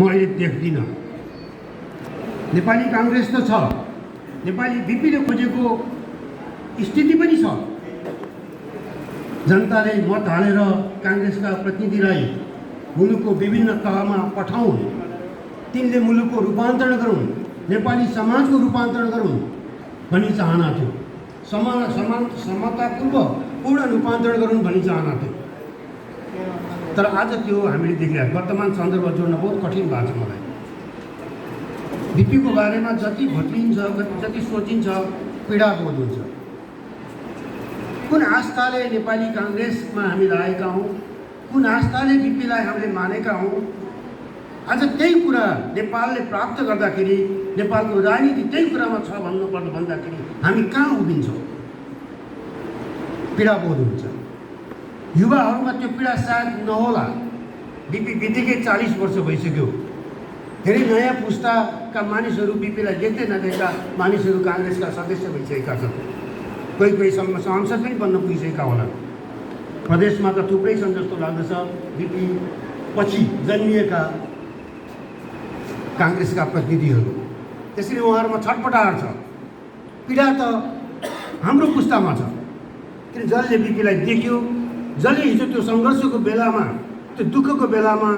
म अहिले देख्दिनँ। नेपाली काङ्ग्रेस त छ, नेपाली बिपीले खोजेको स्थिति पनि छ। जनताले मत हालेर काङ्ग्रेसका प्रतिनिधिलाई मुलुकको विभिन्न तहमा पठाउन्, तिनले मुलुकको रूपान्तरण गरून्, नेपाली समाजको रूपान्तरण गरून् भन्ने चाहना थियो। समतापूर्व पूर्ण रूपान्तरण गरून् भन्ने चाहना थियो। तर आज त्यो हामीले देखिरहेको वर्तमान सन्दर्भ जोड्न बहुत कठिन भएको छ मलाई। बिपीको बारेमा जति भत्लिन्छ, जति सोचिन्छ, पीडाबोध हुन्छ। कुन आस्थाले नेपाली काङ्ग्रेसमा हामी लागेका हौँ, कुन आस्थाले बिपीलाई हामीले मानेका हौँ, आज त्यही कुरा नेपालले प्राप्त गर्दाखेरि नेपालको राजनीति त्यही कुरामा छ भन्दाखेरि हामी कहाँ उभिन्छौँ? पीडाबोध हुन्छ। युवाहरूमा त्यो पीडा सायद नहोला। बिपी बितेकै 40 वर्ष भइसक्यो। धेरै नयाँ पुस्ताका मानिसहरू बिपीलाई देख्दै नदेख्दा मानिसहरू काङ्ग्रेसका सदस्य भइसकेका छन्। कोही कोही सांसद पनि बन्न पुगिसकेका होला। प्रदेशमा त थुप्रै छन् जस्तो लाग्दछ बिपी पछि जन्मिएका काङ्ग्रेसका प्रतिनिधिहरू। त्यसरी उहाँहरूमा छटपटाहट छ। पीडा त हाम्रो पुस्तामा छ। किन जसले बिपीलाई देख्यो, जसले हिजो त्यो सङ्घर्षको बेलामा, त्यो दुःखको बेलामा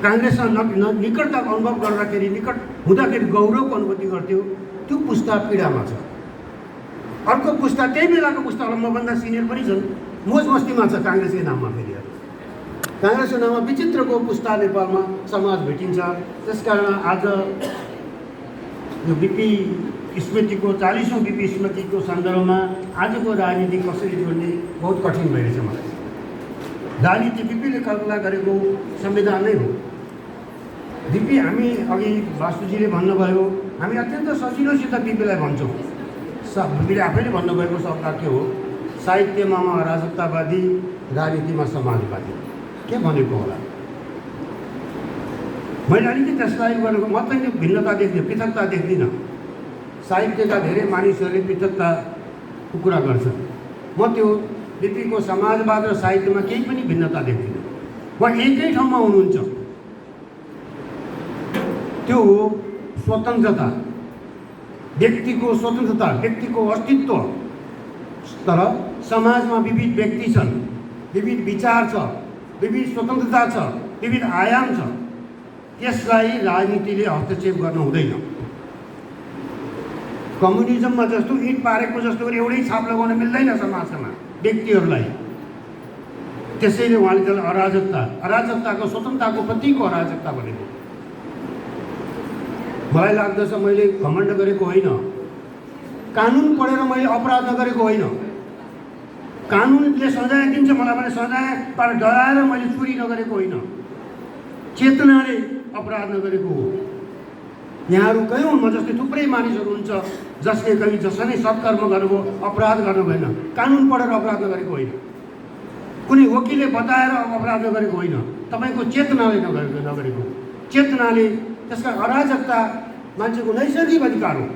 काङ्ग्रेससँग निकटताको अनुभव गर्दाखेरि, निकट हुँदाखेरि गौरवको अनुभूति गर्थ्यो, त्यो पुस्ता पीडामा छ। अर्को पुस्ता त्यही बेलाको पुस्ताहरू मभन्दा सिनियर पनि छन्, मोज मस्तीमा छ काङ्ग्रेसकै नाममा। फेरि काङ्ग्रेसको नाममा विचित्रको पुस्ता नेपालमा समाज भेटिन्छ। त्यसकारण आज यो बिपी स्मृतिको 40औँ बिपी स्मृतिको सन्दर्भमा आजको राजनीति कसरी जोड्ने बहुत कठिन भइरहेछ मलाई। राजनीति बिपीले कल्पना गरेको संविधान नै हो। बिपी हामी अघि वासुजीले भन्नुभयो, हामी अत्यन्त सजिलोसित बिपीलाई भन्छौँ। बिपीले आफैले भन्नुभएको शब्द के हो? साहित्यमा अराजकतावादी, राजनीतिमा समाजवादी। के भनेको होला? मैले अलिकति त्यसलाई गरेको म पनि भिन्नता देख्दिनँ, पृथकता देख्दिनँ। साहित्यका धेरै मानिसहरूले पृथकताको कुरा गर्छन्। म त्यो बिपीको समाजवाद र साहित्यमा केही पनि भिन्नता देख्दिनँ। उहाँ एकै ठाउँमा हुनुहुन्छ, त्यो हो स्वतन्त्रता, व्यक्तिको स्वतन्त्रता, व्यक्तिको अस्तित्व। तर समाजमा विविध व्यक्ति छन्, विविध विचार छ, विविध स्वतन्त्रता छ, विविध आयाम छ। त्यसलाई राजनीतिले हस्तक्षेप गर्न हुँदैन। कम्युनिजममा जस्तो इट पारेको जस्तो गरी एउटै छाप लगाउन मिल्दैन समाजमा व्यक्तिहरूलाई। त्यसैले उहाँले त्यसलाई अराजकताको स्वतन्त्रताको प्रतीक हो अराजकता भनेको। मलाई लाग्दछ मैले घमण्ड गरेको होइन, कानुन पढेर मैले अपराध नगरेको होइन। कानुनले सजाय दिन्छ मलाई भने सजायबाट डराएर मैले चोरी नगरेको होइन, चेतनाले अपराध नगरेको हो। यहाँहरू कयौँ म जस्तै थुप्रै मानिसहरू हुन्छ जसले कहीँ जसरी सत्कर्म गर्नुभयो, अपराध गर्नु भएन। कानुन पढेर अपराध नगरेको होइन, कुनै वकिलले बताएर अपराध नगरेको होइन, तपाईँको चेतनाले नगरेको। चेतनाले त्यसका अराजकता मान्छेको नैसर्गिक अधिकार हो।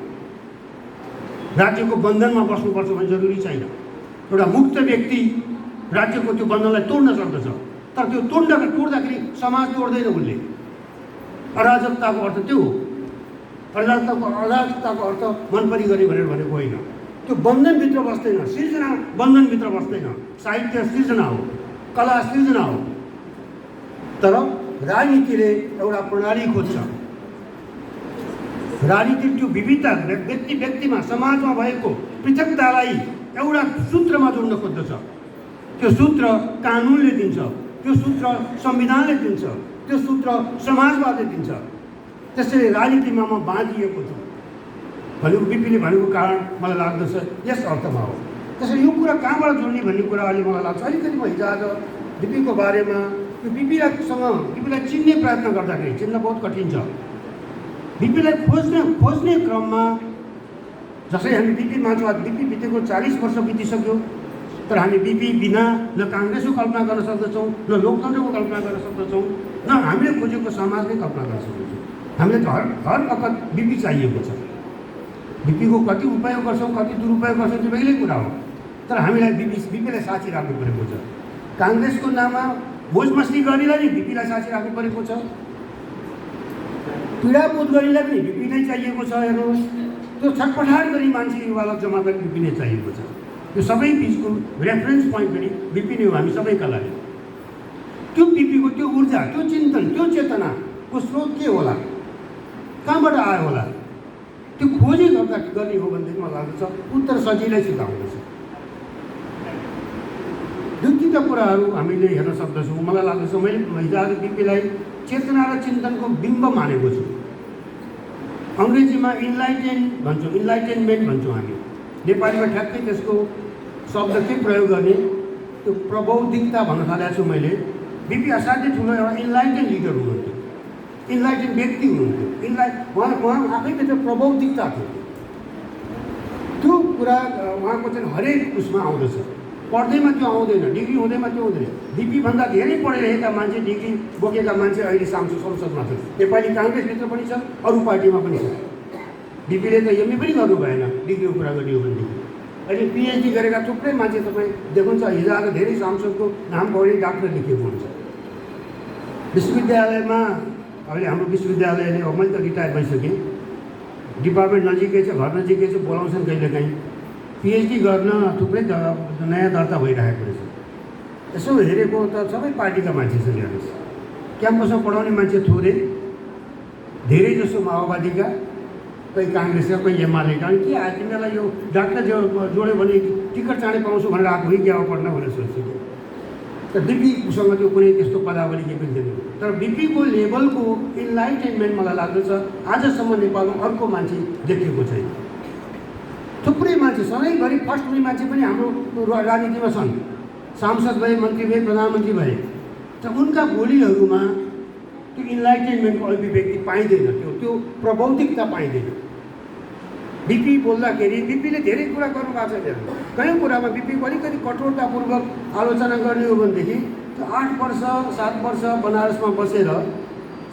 राज्यको बन्धनमा बस्नुपर्छ भन्ने जरुरी छैन। एउटा मुक्त व्यक्ति राज्यको त्यो बन्धनलाई तोड्न सक्दछ, तर त्यो तोड्दाखेरि समाज तोड्दैन उसले। अराजकताको अर्थ त्यो हो। अराजकताको अर्थ मनपरी गरे भनेर भनेको होइन। त्यो बन्धनभित्र बस्दैन, सृजना बन्धनभित्र बस्दैन। साहित्य सृजना हो, कला सृजना हो। तर राजनीतिले एउटा प्रणाली खोज्छ। राजनीति त्यो विविधता व्यक्तिमा समाजमा भएको पृथकतालाई एउटा सूत्रमा जोड्न खोज्दछ। त्यो सूत्र कानुनले दिन्छ, त्यो सूत्र संविधानले दिन्छ, त्यो सूत्र समाजवादले दिन्छ। त्यसैले राजनीतिमा म बाँधिएको छु भनेको बिपीले भनेको कारण मलाई लाग्दछ यस अर्थमा हो। त्यसैले यो कुरा कहाँबाट जोड्ने भन्ने कुरा अहिले मलाई लाग्छ। अलिकति म हिजो आज बिपीको बारेमा यो बिपीलाई चिन्ने प्रयत्न गर्दाखेरि चिन्न बहुत कठिन छ। बिपीलाई खोज्ने क्रममा जसै हामी बिपी मान्छौँ, बिपी बितेको 40 वर्ष बितिसक्यो, तर हामी बिपी बिना न काङ्ग्रेसको कल्पना गर्न सक्दछौँ, न लोकतन्त्रको कल्पना गर्न सक्दछौँ, न हामीले खोजेको समाजकै कल्पना गर्न सक्दछौँ। हामीले त हर वखत बिपी चाहिएको छ। बिपीको कति उपयोग गर्छौँ, कति दुरुपयोग गर्छौँ त्यो बेग्लै कुरा हो। तर हामीलाई बिपीलाई साथी राख्नु परेको छ। काङ्ग्रेसको नाममा मोज मस्ती गर्नेलाई नि बिपीलाई साथी राख्नु परेको छ। पीडाबोध गर्नेलाई पनि बिपी नै चाहिएको छ। हेर्नुहोस्, त्यो छटपटाट गर्ने मान्छेवाला जमातलाई बिपी नै चाहिएको छ। त्यो सबै बिचको रेफरेन्स पोइन्ट पनि बिपी नै हो हामी सबैका लागि। त्यो बिपीको त्यो ऊर्जा, त्यो चिन्तन, त्यो चेतनाको स्रोत के होला, कहाँबाट आयो होला, त्यो खोजी गर्ने हो भनेदेखि मलाई लाग्दछ उत्तर सजिलैसित आउँदछ। दुई तिनवटा कुराहरू हामीले हेर्न सक्दछौँ। मलाई लाग्दछ मैले हिजो आज बिपीलाई चेतना र चिन्तनको बिम्ब मानेको छु। अङ्ग्रेजीमा इन्लाइटेनमेन्ट भन्छौँ हामी, नेपालीमा ठ्याक्कै त्यसको शब्द के प्रयोग गर्ने, त्यो प्रबौद्धिकता भन्न थालेको छु मैले। बिपी असाध्यै ठुलो एउटा इन्लाइटेन लिडर हुनुहुन्थ्यो, इन्लाइटेन व्यक्ति हुनुहुन्थ्यो। उहाँ आफैभित्र प्रबौद्धिकता थियो। त्यो कुरा उहाँको चाहिँ हरेक उसमा आउँदछ। पढ्दैमा त्यो आउँदैन, डिग्री हुँदैमा त्यो हुँदैन। बिपीभन्दा धेरै पढिरहेका मान्छे, डिग्री बोकेका मान्छे अहिले संसदमा छ। नेपाली काङ्ग्रेसभित्र पनि छ, अरू पार्टीमा पनि छ। बिपीले त एमए पनि गर्नु भएन डिग्रीको कुरा गर्ने हो भनेदेखि। अहिले पिएचडी गरेका थुप्रै मान्छे तपाईँ देख्नुहुन्छ। हिजो आज धेरै सांसदको नाम पढी डाक्टर लेखिएको हुन्छ। विश्वविद्यालयमा अहिले हाम्रो विश्वविद्यालयले अब मैले त रिटायर भइसकेँ, डिपार्टमेन्ट नजिकै छ, घर नजिकै छ, बोलाउँछन् कहिलेकाहीँ। पिएचडी गर्न थुप्रै नयाँ दर्ता भइरहेको रहेछ। यसो हेरेको त सबै पार्टीका मान्छे छन्। हेर्नुहोस्, क्याम्पसमा पढाउने मान्छे थोरै, धेरै जसो माओवादीका, कोही काङ्ग्रेसका, कोही एमालेका। अनि के तिमीलाई यो डाक्टर जोड्यो भने टिकट चाँडै पाउँछु भनेर आएको हो कि अब पढ्न भनेर सोच्छु। तर बिपीसँग त्यो कुनै त्यस्तो पदावली केही पनि थिएन। तर बिपीको लेभलको इन्लाइटेनमेन्ट मलाई लाग्दछ आजसम्म नेपालमा अर्को मान्छे देखेको छैन। थुप्रै मान्छे सधैँभरि फर्स्ट हुने मान्छे पनि हाम्रो राजनीतिमा छन्। सांसद भए, मन्त्री भए, प्रधानमन्त्री भए। तर उनका बोलीहरूमा त्यो इन्लाइटेनमेन्टको अभिव्यक्ति पाइँदैन, त्यो प्रबौद्धिकता पाइँदैन। बिपी बोल्दाखेरि बिपीले धेरै कुरा गर्नुभएको छ। कयौँ कुरामा बिपीको अलिकति कठोरतापूर्वक आलोचना गर्ने हो भनेदेखि त्यो 8 वर्ष 7 वर्ष बनारसमा बसेर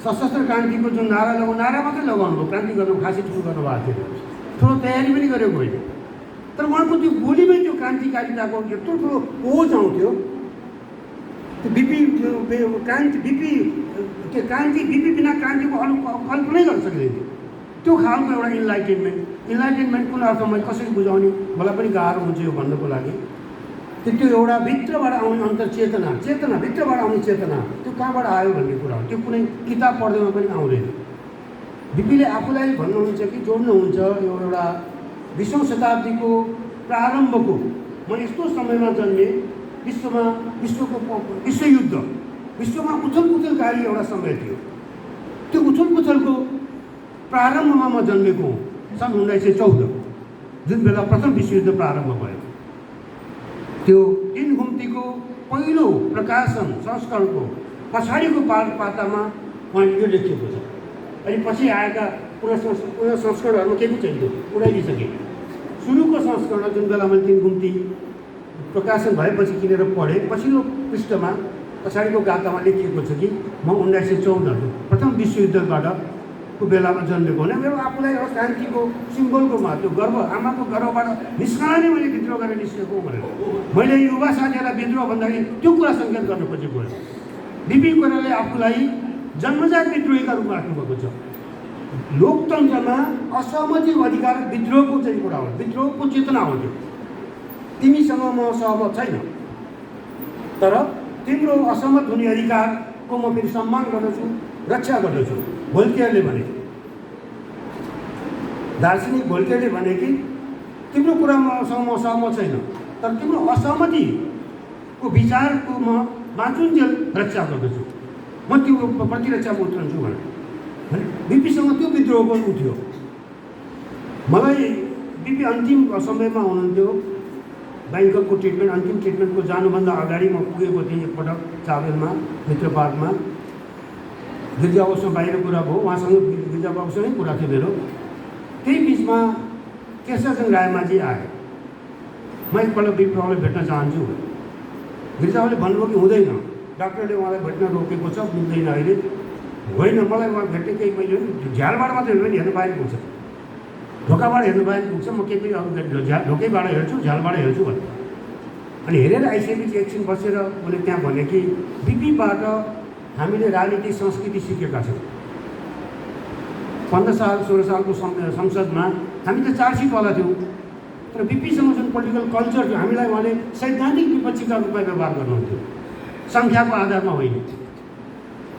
सशस्त्र क्रान्तिको जुन नारा मात्रै लगाउनु भयो, क्रान्ति गर्नु खासै ठुलो गर्नुभएको थियो। ठुलो तयारी पनि गरेको होइन। तर उहाँको त्यो बोलीमै त्यो क्रान्तिकारिताको यत्रो ठुलो ओज आउँथ्यो। त्यो बिपी बिना क्रान्तिको कल्पनै गर्न सकिँदैन। त्यो खालको एउटा इन्लाइटेनमेन्ट कुन अर्थ मैले कसरी बुझाउने मलाई पनि गाह्रो हुन्छ यो भन्नको लागि। त्यो एउटा भित्रबाट आउने अन्तर्चेतना, भित्रबाट आउने चेतना त्यो कहाँबाट आयो भन्ने कुरा हो। त्यो कुनै किताब पढ्दैमा पनि आउँदैन। बिपीले आफूलाई भन्नुहुन्छ कि जोड्नुहुन्छ यो एउटा 20औं शताब्दीको प्रारम्भको, म यस्तो समयमा जन्मेँ, विश्वयुद्ध, विश्वमा उथलपुथलकारी एउटा समय थियो। त्यो उथलपुथलको प्रारम्भमा म जन्मेको हुँ, सन् 1914, जुन बेला प्रथम विश्वयुद्ध प्रारम्भ भयो। त्यो तीन घुम्तीको पहिलो प्रकाशन संस्करणको पछाडिको पातामा उहाँले यो लेखिएको छ। अनि पछि आएका पुनः संस्करणहरूमा केही पनि छैन, उडाइदिइसके। सुरुको संस्करण जुन बेला मैले तीन घुम्ती प्रकाशन भएपछि किनेर पढेँ, पछिल्लो पृष्ठमा पछाडिको गाथामा लेखिएको छ कि म 1914 प्रथम विश्वयुद्धबाट को बेलामा जन्मेको होइन। मेरो आफूलाई एउटा क्रान्तिको सिम्बलको त्यो गर्व, आमाको गर्वबाट निस्कनै मैले विद्रोह गरेर निस्केको भनेर मैले युवा साथीहरूलाई विद्रोह भन्दाखेरि त्यो कुरा सङ्केत गर्न खोजेको होइन। बिपी कोइरालाले आफूलाई जन्मजात विद्रोहीका रूपमा राख्नुभएको छ। लोकतन्त्रमा असहमतिको अधिकार विद्रोहको चाहिँ कुरा हो, विद्रोहको चेतना हो। त्यो तिमीसँग म सहमत छैन, तर तिम्रो असहमत हुने अधिकारको म फेरि सम्मान गर्दछु, रक्षा गर्दछु। भोल्टेयरले भने, दार्शनिक भोल्टेयरले भने कि तिम्रो कुरामा म सहमत छैन, तर तिम्रो असहमतिको विचारको म बाँचुन्जेल रक्षा गर्दछु, म तिम्रो प्रतिरक्षामा उत्रन्छु भने बिपीसँग त्यो विद्रोहको उ थियो। मलाई बिपी अन्तिम समयमा हुनुहुन्थ्यो, ब्याङ्ककको ट्रिटमेन्ट, अन्तिम ट्रिटमेन्टको जानुभन्दा अगाडि म पुगेको थिएँ एकपटक चाबेलमा, मित्रपार्कमा। गिर्जाबाबुसँग बाहिर कुरा भयो, उहाँसँग गिर्जाबाबुसँगै कुरा थियो मेरो। त्यही बिचमा केशवचन्द्र रायमाझी आयो। म एकपल्ट बिपी बाबुलाई भेट्न चाहन्छु। गिर्जाबाबुले भन्नुभयो कि हुँदैन, डाक्टरले उहाँलाई भेट्न रोकेको छ, मिल्दैन अहिले। होइन, मलाई उहाँ भेट्ने केही मैले झ्यालबाट मात्रै हेर्नु हेर्नु बाहिर पुग्छ, ढोकाबाट हेर्नु बाहिर पुग्छ, म केही पनि अरू ढोकैबाट हेर्छु, झ्यालबाट हेर्छु भने। अनि हेरेर आइसकेपछि एकछिन बसेर उसले त्यहाँ भने कि बिपीबाट हामीले राजनीतिक संस्कृति सिकेका छौँ। 15 साल 16 सालको संसदमा हामी त 4 सिटवाला थियौँ, तर बिपीसँग जुन पोलिटिकल कल्चर थियो हामीलाई उहाँले सैद्धान्तिक विपक्षीका रूपमा व्यवहार गर्नुहुन्थ्यो, सङ्ख्याको आधारमा होइन।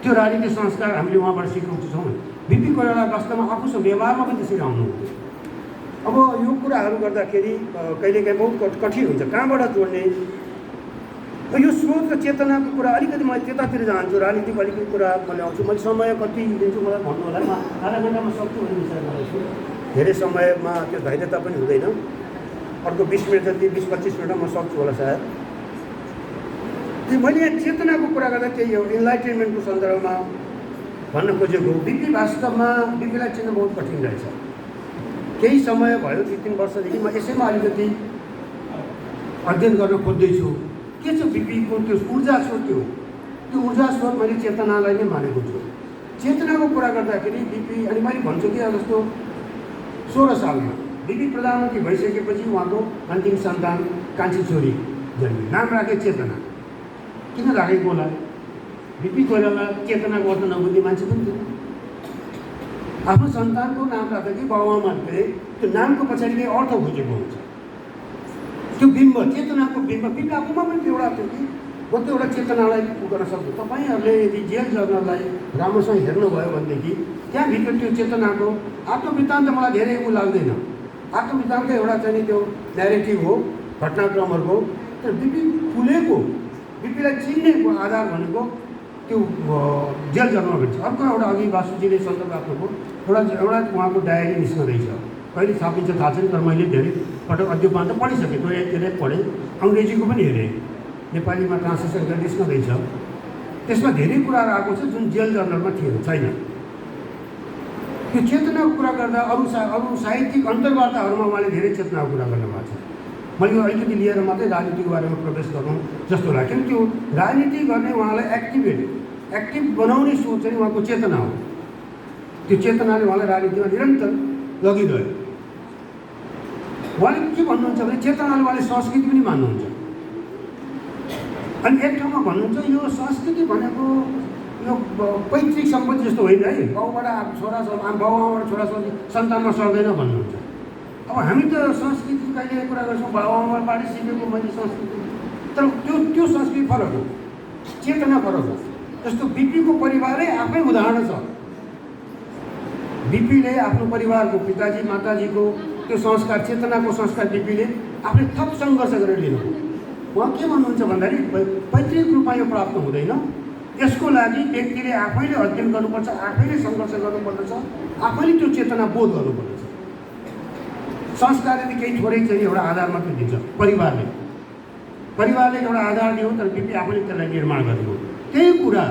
त्यो राजनीतिक संस्कार हामीले उहाँबाट सिक्नु छौँ। बिपी कोइराला वास्तवमा आफूसँग व्यवहारमा पनि त्यसरी आउनुहुन्थ्यो। अब यो कुराहरू गर्दाखेरि कहिलेकाहीँ बहुत कठिन हुन्छ, कहाँबाट जोड्ने। यो स्रोत र चेतनाको कुरा अलिकति म त्यतातिर जान्छु, राजनीतिको अलिकति कुरा म ल्याउँछु। मैले समय कति दिन्छु मलाई भन्नु होला, म आधा घन्टामा सक्छु भन्ने विचार गर्दैछु। धेरै समयमा त्यो धैर्यता पनि हुँदैन। अर्को 20 मिनट जति 20-25 मिनटमा म सक्छु होला सायद। त्यो मैले यहाँ चेतनाको कुरा गर्दा त्यही हो, इन्लाइटेनमेन्टको सन्दर्भमा भन्न खोजेको। बिपी वास्तवमा बिपीलाई चिन्न बहुत कठिन रहेछ। केही समय भयो 2-3 वर्षदेखि म यसैमा अलिकति अध्ययन गर्न खोज्दैछु। के छ बिपीको त्यो ऊर्जा स्रोत के हो? त्यो ऊर्जा स्रोत मैले चेतनालाई नै मानेको छु। चेतनाको कुरा गर्दाखेरि बिपी, अनि मैले भन्छु कि जस्तो 16 सालमा बिपी प्रधानमन्त्री भइसकेपछि उहाँको अन्तिम सन्तान कान्छी छोरी जन्मी, नाम राखे चेतना। किन राखेको होला? बिपी कोइराला चेतनाको अर्थ नबुझ्ने मान्छे पनि थियो। आफ्नो सन्तानको नाम राख्दाखेरि बाबुआमाले त्यो नामको पछाडि केही अर्थ खोजेको हुन्छ। त्यो बिम्ब, चेतनाको बिम्ब बिपी आफूमा पनि एउटा थियो कि म त्यो एउटा चेतनालाई गर्न सक्छु। तपाईँहरूले यदि जेल जर्नललाई राम्रोसँग हेर्नुभयो भनेदेखि त्यहाँभित्र त्यो चेतनाको आत्मवृत्तान्त मलाई धेरै ऊ लाग्दैन। आत्मवृत्तान्त एउटा चाहिँ त्यो न्यारेटिभ हो, घटनाक्रमहरूको। तर बिपी फुलेको, बिपीलाई चिन्नेको आधार भनेको त्यो जेल जर्नल भन्छ। अर्को एउटा अघि वासुजीले सन्दर्भ राख्नुभयो, एउटा उहाँको डायरी निस्कँदैछ, कहिले छापिन्छ थाहा छैन, तर मैले धेरै पटक अध्ययनमा त पढिसकेँ, धेरै पढेँ, अङ्ग्रेजीको पनि हेरेँ, नेपालीमा ट्रान्सलेसन गरेर निस्कँदैछ। त्यसमा धेरै कुराहरू आएको छ जुन जेल जर्नलमा छैन। त्यो चेतनाको कुरा गर्दा अरू साहित्यिक अन्तर्वार्ताहरूमा उहाँले धेरै चेतनाको कुरा गर्नुभएको छ। मैले यो अलिकति लिएर मात्रै राजनीतिको बारेमा प्रवेश गरौँ जस्तो लाग्यो। किन त्यो राजनीति गर्ने उहाँलाई एक्टिभ बनाउने सोच चाहिँ उहाँको चेतना हो। त्यो चेतनाले उहाँलाई राजनीतिमा निरन्तर लगिरह्यो। उहाँले के भन्नुहुन्छ भने चेतनाले उहाँले संस्कृति पनि मान्नुहुन्छ। अनि एक ठाउँमा भन्नुहुन्छ यो संस्कृति भनेको यो पैतृक सम्पत्ति जस्तो होइन है, बाउबाट बाबुआमाबाट छोराछोरी सन्तानमा सर्दैन भन्नुहुन्छ। अब हामी त संस्कृति कहिले कुरा गर्छौँ, बाबुआमाबाट सिकेको मैले संस्कृति, तर त्यो संस्कृति फरक हो, चेतना फरक हो। जस्तो बिपीको परिवारै आफै उदाहरण छ। बिपीले आफ्नो परिवारको पिताजी माताजीको त्यो संस्कार, चेतनाको संस्कार बिपीले आफूले थप सङ्घर्ष गरेर लिनुभयो। उहाँ के भन्नुहुन्छ भन्दाखेरि पैतृक रूपमा यो प्राप्त हुँदैन, यसको लागि व्यक्तिले आफैले अध्ययन गर्नुपर्छ, आफैले सङ्घर्ष गर्नुपर्दछ, आफैले त्यो चेतना बोध गर्नुपर्दछ। संस्कारले केही थोरै चाहिँ एउटा आधार मात्रै दिन्छ, परिवारले एउटा आधार दियो, तर बिपी आफैले त्यसलाई निर्माण गरिदियो। त्यही कुरा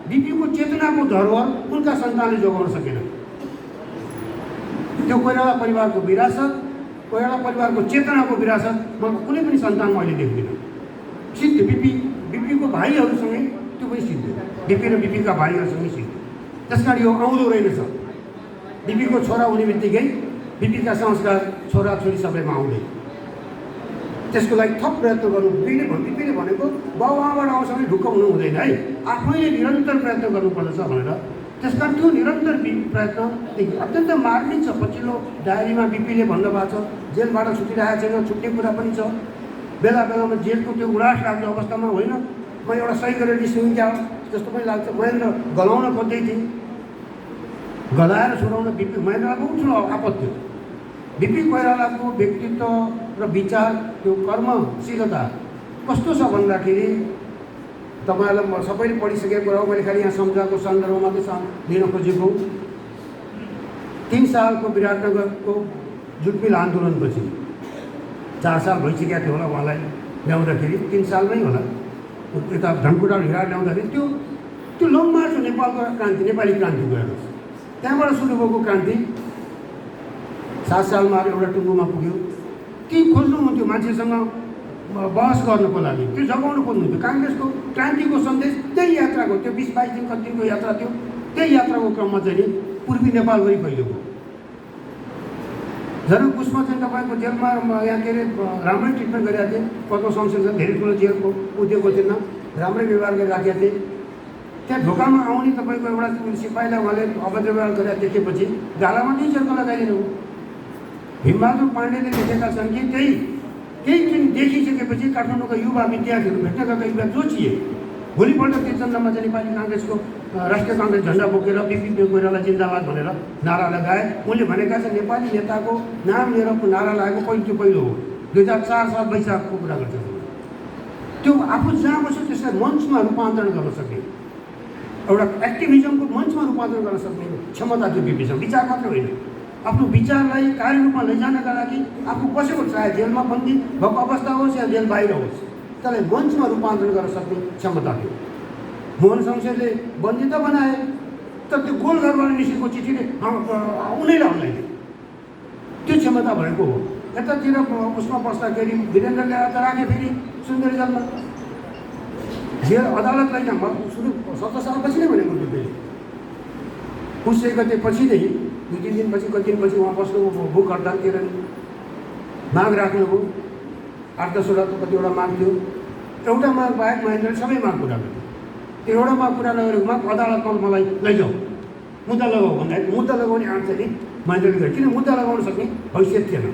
बिपीको चेतनाको धरोहर उनका सन्तानले जोगाउन सकेन। त्यो कोइराला परिवारको विरासत, कोइराला परिवारको चेतनाको विरासत म कुनै पनि सन्तानमा अहिले देख्दिनँ। सिद्ध बिपीको भाइहरूसँगै त्यो पनि सिद्ध, बिपी र बिपीका भाइहरूसँगै सिद्ध। त्यस कारण यो आउँदो रहेनछ। बिपीको छोरा हुने बित्तिकै बिपीका संस्कार छोराछोरी सबैमा आउँदै, त्यसको लागि थप प्रयत्न गर्नु। बिपीले भनेको बाबुआमाबाट आउँछ भने ढुक्क हुनु हुँदैन है, आफैले निरन्तर प्रयत्न गर्नुपर्दछ भनेर। त्यस कारण त्यो निरन्तर प्रयत्न अत्यन्त मार्मिक छ। पछिल्लो डायरीमा बिपीले भन्नुभएको छ जेलबाट छुटिरहेको छैन, छुट्ने कुरा पनि छ। बेला बेलामा जेलको त्यो उडास लाग्ने अवस्थामा होइन, म एउटा सही गरेर निस्किनु क्या जस्तो पनि लाग्छ। महेन्द्र गलाउन खोज्दै थिएँ, गलाएर छोडाउन बिपी महेन्द्रलाई बहुत ठुलो आपत्ति। बिपी कोइरालाको व्यक्तित्व र विचार, त्यो कर्मशीलता कस्तो छ भन्दाखेरि तपाईँहरूलाई म सबैले पढिसकेको कुरा हो, मैले खालि यहाँ सम्झाएको सन्दर्भ मात्रै लिन खोजेको। 3 सालको विराटनगरको जुटमिल आन्दोलनपछि 4 साल भइसकेको थियो होला उहाँलाई ल्याउँदाखेरि, 3 सालमै होला, यता धनकुटा हिराट ल्याउँदाखेरि त्यो लङ मार्च हो नेपालको क्रान्ति, नेपाली क्रान्तिको हेर्नुहोस्। त्यहाँबाट सुरु भएको क्रान्ति 7 सालमा एउटा टुङ्गोमा पुग्यो। के खोज्नुहुन्थ्यो मान्छेसँग बहस गर्नको लागि, त्यो जगाउनु खोज्नुहुन्थ्यो। काङ्ग्रेसको क्रान्तिको सन्देश त्यही यात्राको, त्यो 20-22 दिन कति दिनको यात्रा थियो, त्यही यात्राको क्रममा चाहिँ नि पूर्वी नेपालभरि फैलिएको। जनक पुष्पमा चाहिँ तपाईँको जेलमा यहाँ के अरे राम्रै ट्रिटमेन्ट गरिरहेको थिएँ, पद्म संरक्षण धेरै ठुलो जेलको उद्योगको थिएन, राम्रै व्यवहार गरिराखेका थिएँ। त्यहाँ ढोकामा आउने तपाईँको एउटा सिपाहीलाई उहाँले अभद्र व्यवहार गरेर देखेपछि गालामा टिचरको लगाइदिनु। भीमबहादुर पाण्डेले लेखेका छन् कि केही दिन देखिसकेपछि काठमाडौँका युवा विद्यार्थीहरू भेट्न गएका युवा जोचिए। भोलिपल्ट त्रिचन्द्रमा चाहिँ नेपाली काङ्ग्रेसको राष्ट्रिय काङ्ग्रेस झन्डा बोकेर बिपी कोइराला जिन्दाबाद भनेर नारा लगाए। उनले भनेका छन् नेपाली नेताको नाम लिएर नारा लागेको पहिलो हो। 2004 साल वैशाखको कुरा गर्छ। त्यो आफू जहाँ बस्यो त्यसलाई मञ्चमा रूपान्तरण गर्न सक्ने, एउटा एक्टिभिजमको मञ्चमा रूपान्तरण गर्न सक्ने क्षमता त्यो बिपीसँग। विचार मात्र होइन, आफ्नो विचारलाई कार्यरूपमा लैजानका लागि आफू बसेको, चाहे जेलमा बन्दी भएको अवस्था होस् या जेल बाहिर होस्, त्यसलाई मञ्चमा रूपान्तरण गर्न सक्ने क्षमता थियो। मोहन शमशेरले बन्दी त बनाए, तर त्यो गोलघरबाट निस्केको चिठीले उनीलाई हल्लाइदियो। त्यो क्षमता भएको हो। यतातिर उसमा बस्दाखेरि वीरेन्द्र ल्याएर त राखेँ फेरि सुन्दरी जेलमा। जेल अदालतलाई म सुरु 17 सालपछि नै भनेको थियो। फेरि पुष्य गते पछि नै 2-3 दिनपछि कति दिनपछि उहाँ बस्नु भोक हडतालतिर माग राख्नुभयो। 8-10वटा त कतिवटा माग थियो। एउटा माग बाहेक महेन्द्रले सबै माग पुरा गर्यो। त्यो एउटा माग पुरा नगरेको माग अदालतमा मलाई लैजाऊ, मुद्दा लगाऊ भन्दाखेरि मुद्दा लगाउने आँट चाहिँ महेन्द्रले गर्यो। किन मुद्दा लगाउन सक्ने हैसियत थिएन।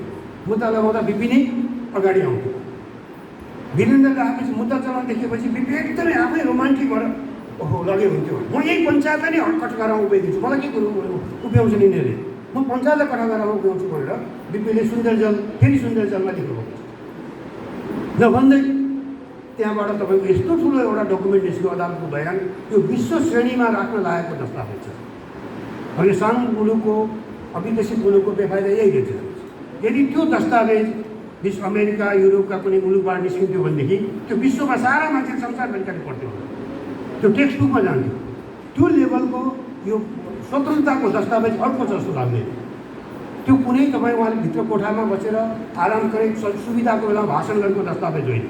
मुद्दा लगाउँदा बिपी नै अगाडि आउँथ्यो। वीरेन्द्रले आएपछि मुद्दा चलाउन देखेपछि बिपी एकदमै आफै रोमान्टिक भएर ओहो लगे हुन्थ्यो। म यही पञ्चायतलाई नै कठघरामा उभिदिन्छु, मलाई के कुरो उभ्याउँछ यिनीहरूले, म पञ्चायतलाई कठघरामा उभ्याउँछु भनेर बिपीले सुन्दर जल फेरि सुन्दर जलमा लेख्नुभएको छ। नभन्दै त्यहाँबाट तपाईँको यस्तो ठुलो एउटा डकुमेन्ट निस्क्यो अदालतको बयान, त्यो विश्व श्रेणीमा राख्न लागेको दस्तावेज छ। अहिले सानो मुलुकको अविकसित मुलुकको बेफाइदा यही रहेछ। यदि त्यो दस्तावेज विश्व अमेरिका युरोपका कुनै मुलुकबाट निस्किन्थ्यो भनेदेखि त्यो विश्वमा सारा मान्छे संसारभरिकाले पढ्थ्यो, त्यो टेक्स्ट बुकमा जान्थ्यो। त्यो लेभलको यो स्वतन्त्रताको दस्तावेज अर्को जस्तो लाग्दैन। त्यो कुनै तपाईँ उहाँले भित्र कोठामा बसेर आराम गरे सुविधाको बेला भाषण गरेको दस्तावेज होइन।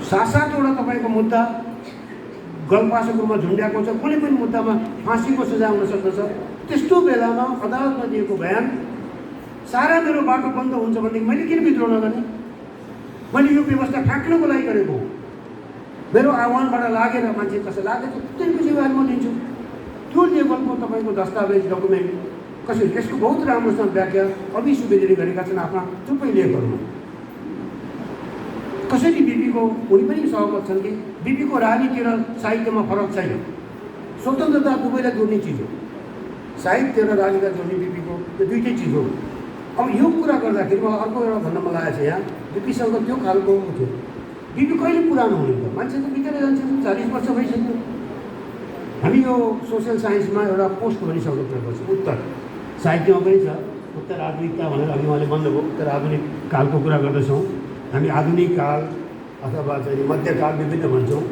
7-7वटा तपाईँको मुद्दा गलपासको रूपमा झुन्ड्याएको छ। कुनै पनि मुद्दामा फाँसीको सजाय हुन सक्दछ। त्यस्तो बेलामा अदालतमा दिएको बयान सारा मेरो बाटो बन्द हुन्छ भनेदेखि मैले किन विद्रोह नगर्ने? मैले यो व्यवस्था फ्याँक्नको लागि गरेको हो। मेरो आह्वानबाट लागेर मान्छे कसै लागेको त्यसको जिम्मेवारी म लिन्छु। त्यो लेभलको तपाईँको दस्तावेज डकुमेन्ट कसरी, यसको बहुत राम्रोसँग व्याख्या अभि सुवेदीले गरेका छन् आफ्ना थुप्रै लेखहरूमा। कसरी बिपीको उनी पनि सहमत छन् कि बिपीको राजनीति र साहित्यमा फरक छैन। स्वतन्त्रता दुवैलाई जोड्ने चिज हो। साहित्य र राजनीति जोड्ने बिपीको यो दुइटै चिज हो। अब यो कुरा गर्दाखेरि मलाई अर्को एउटा भन्न मन लागेको छ। यहाँ बिपीसँग त्यो खालको थियो। बिपी कहिले पुरानो हुने त मान्छे त बितेर जान्छ। 40 वर्ष भइसक्यो। हामी यो सोसियल साइन्समा एउटा पोस्ट भनिसक्नु पर्छ। उत्तर साहित्यमा पनि छ उत्तर आधुनिकता भनेर अघि उहाँले भन्नुभयो। उत्तर आधुनिक कालको कुरा गर्दछौँ हामी। आधुनिक काल अथवा चाहिँ मध्यकाल विभिन्न भन्छौँ।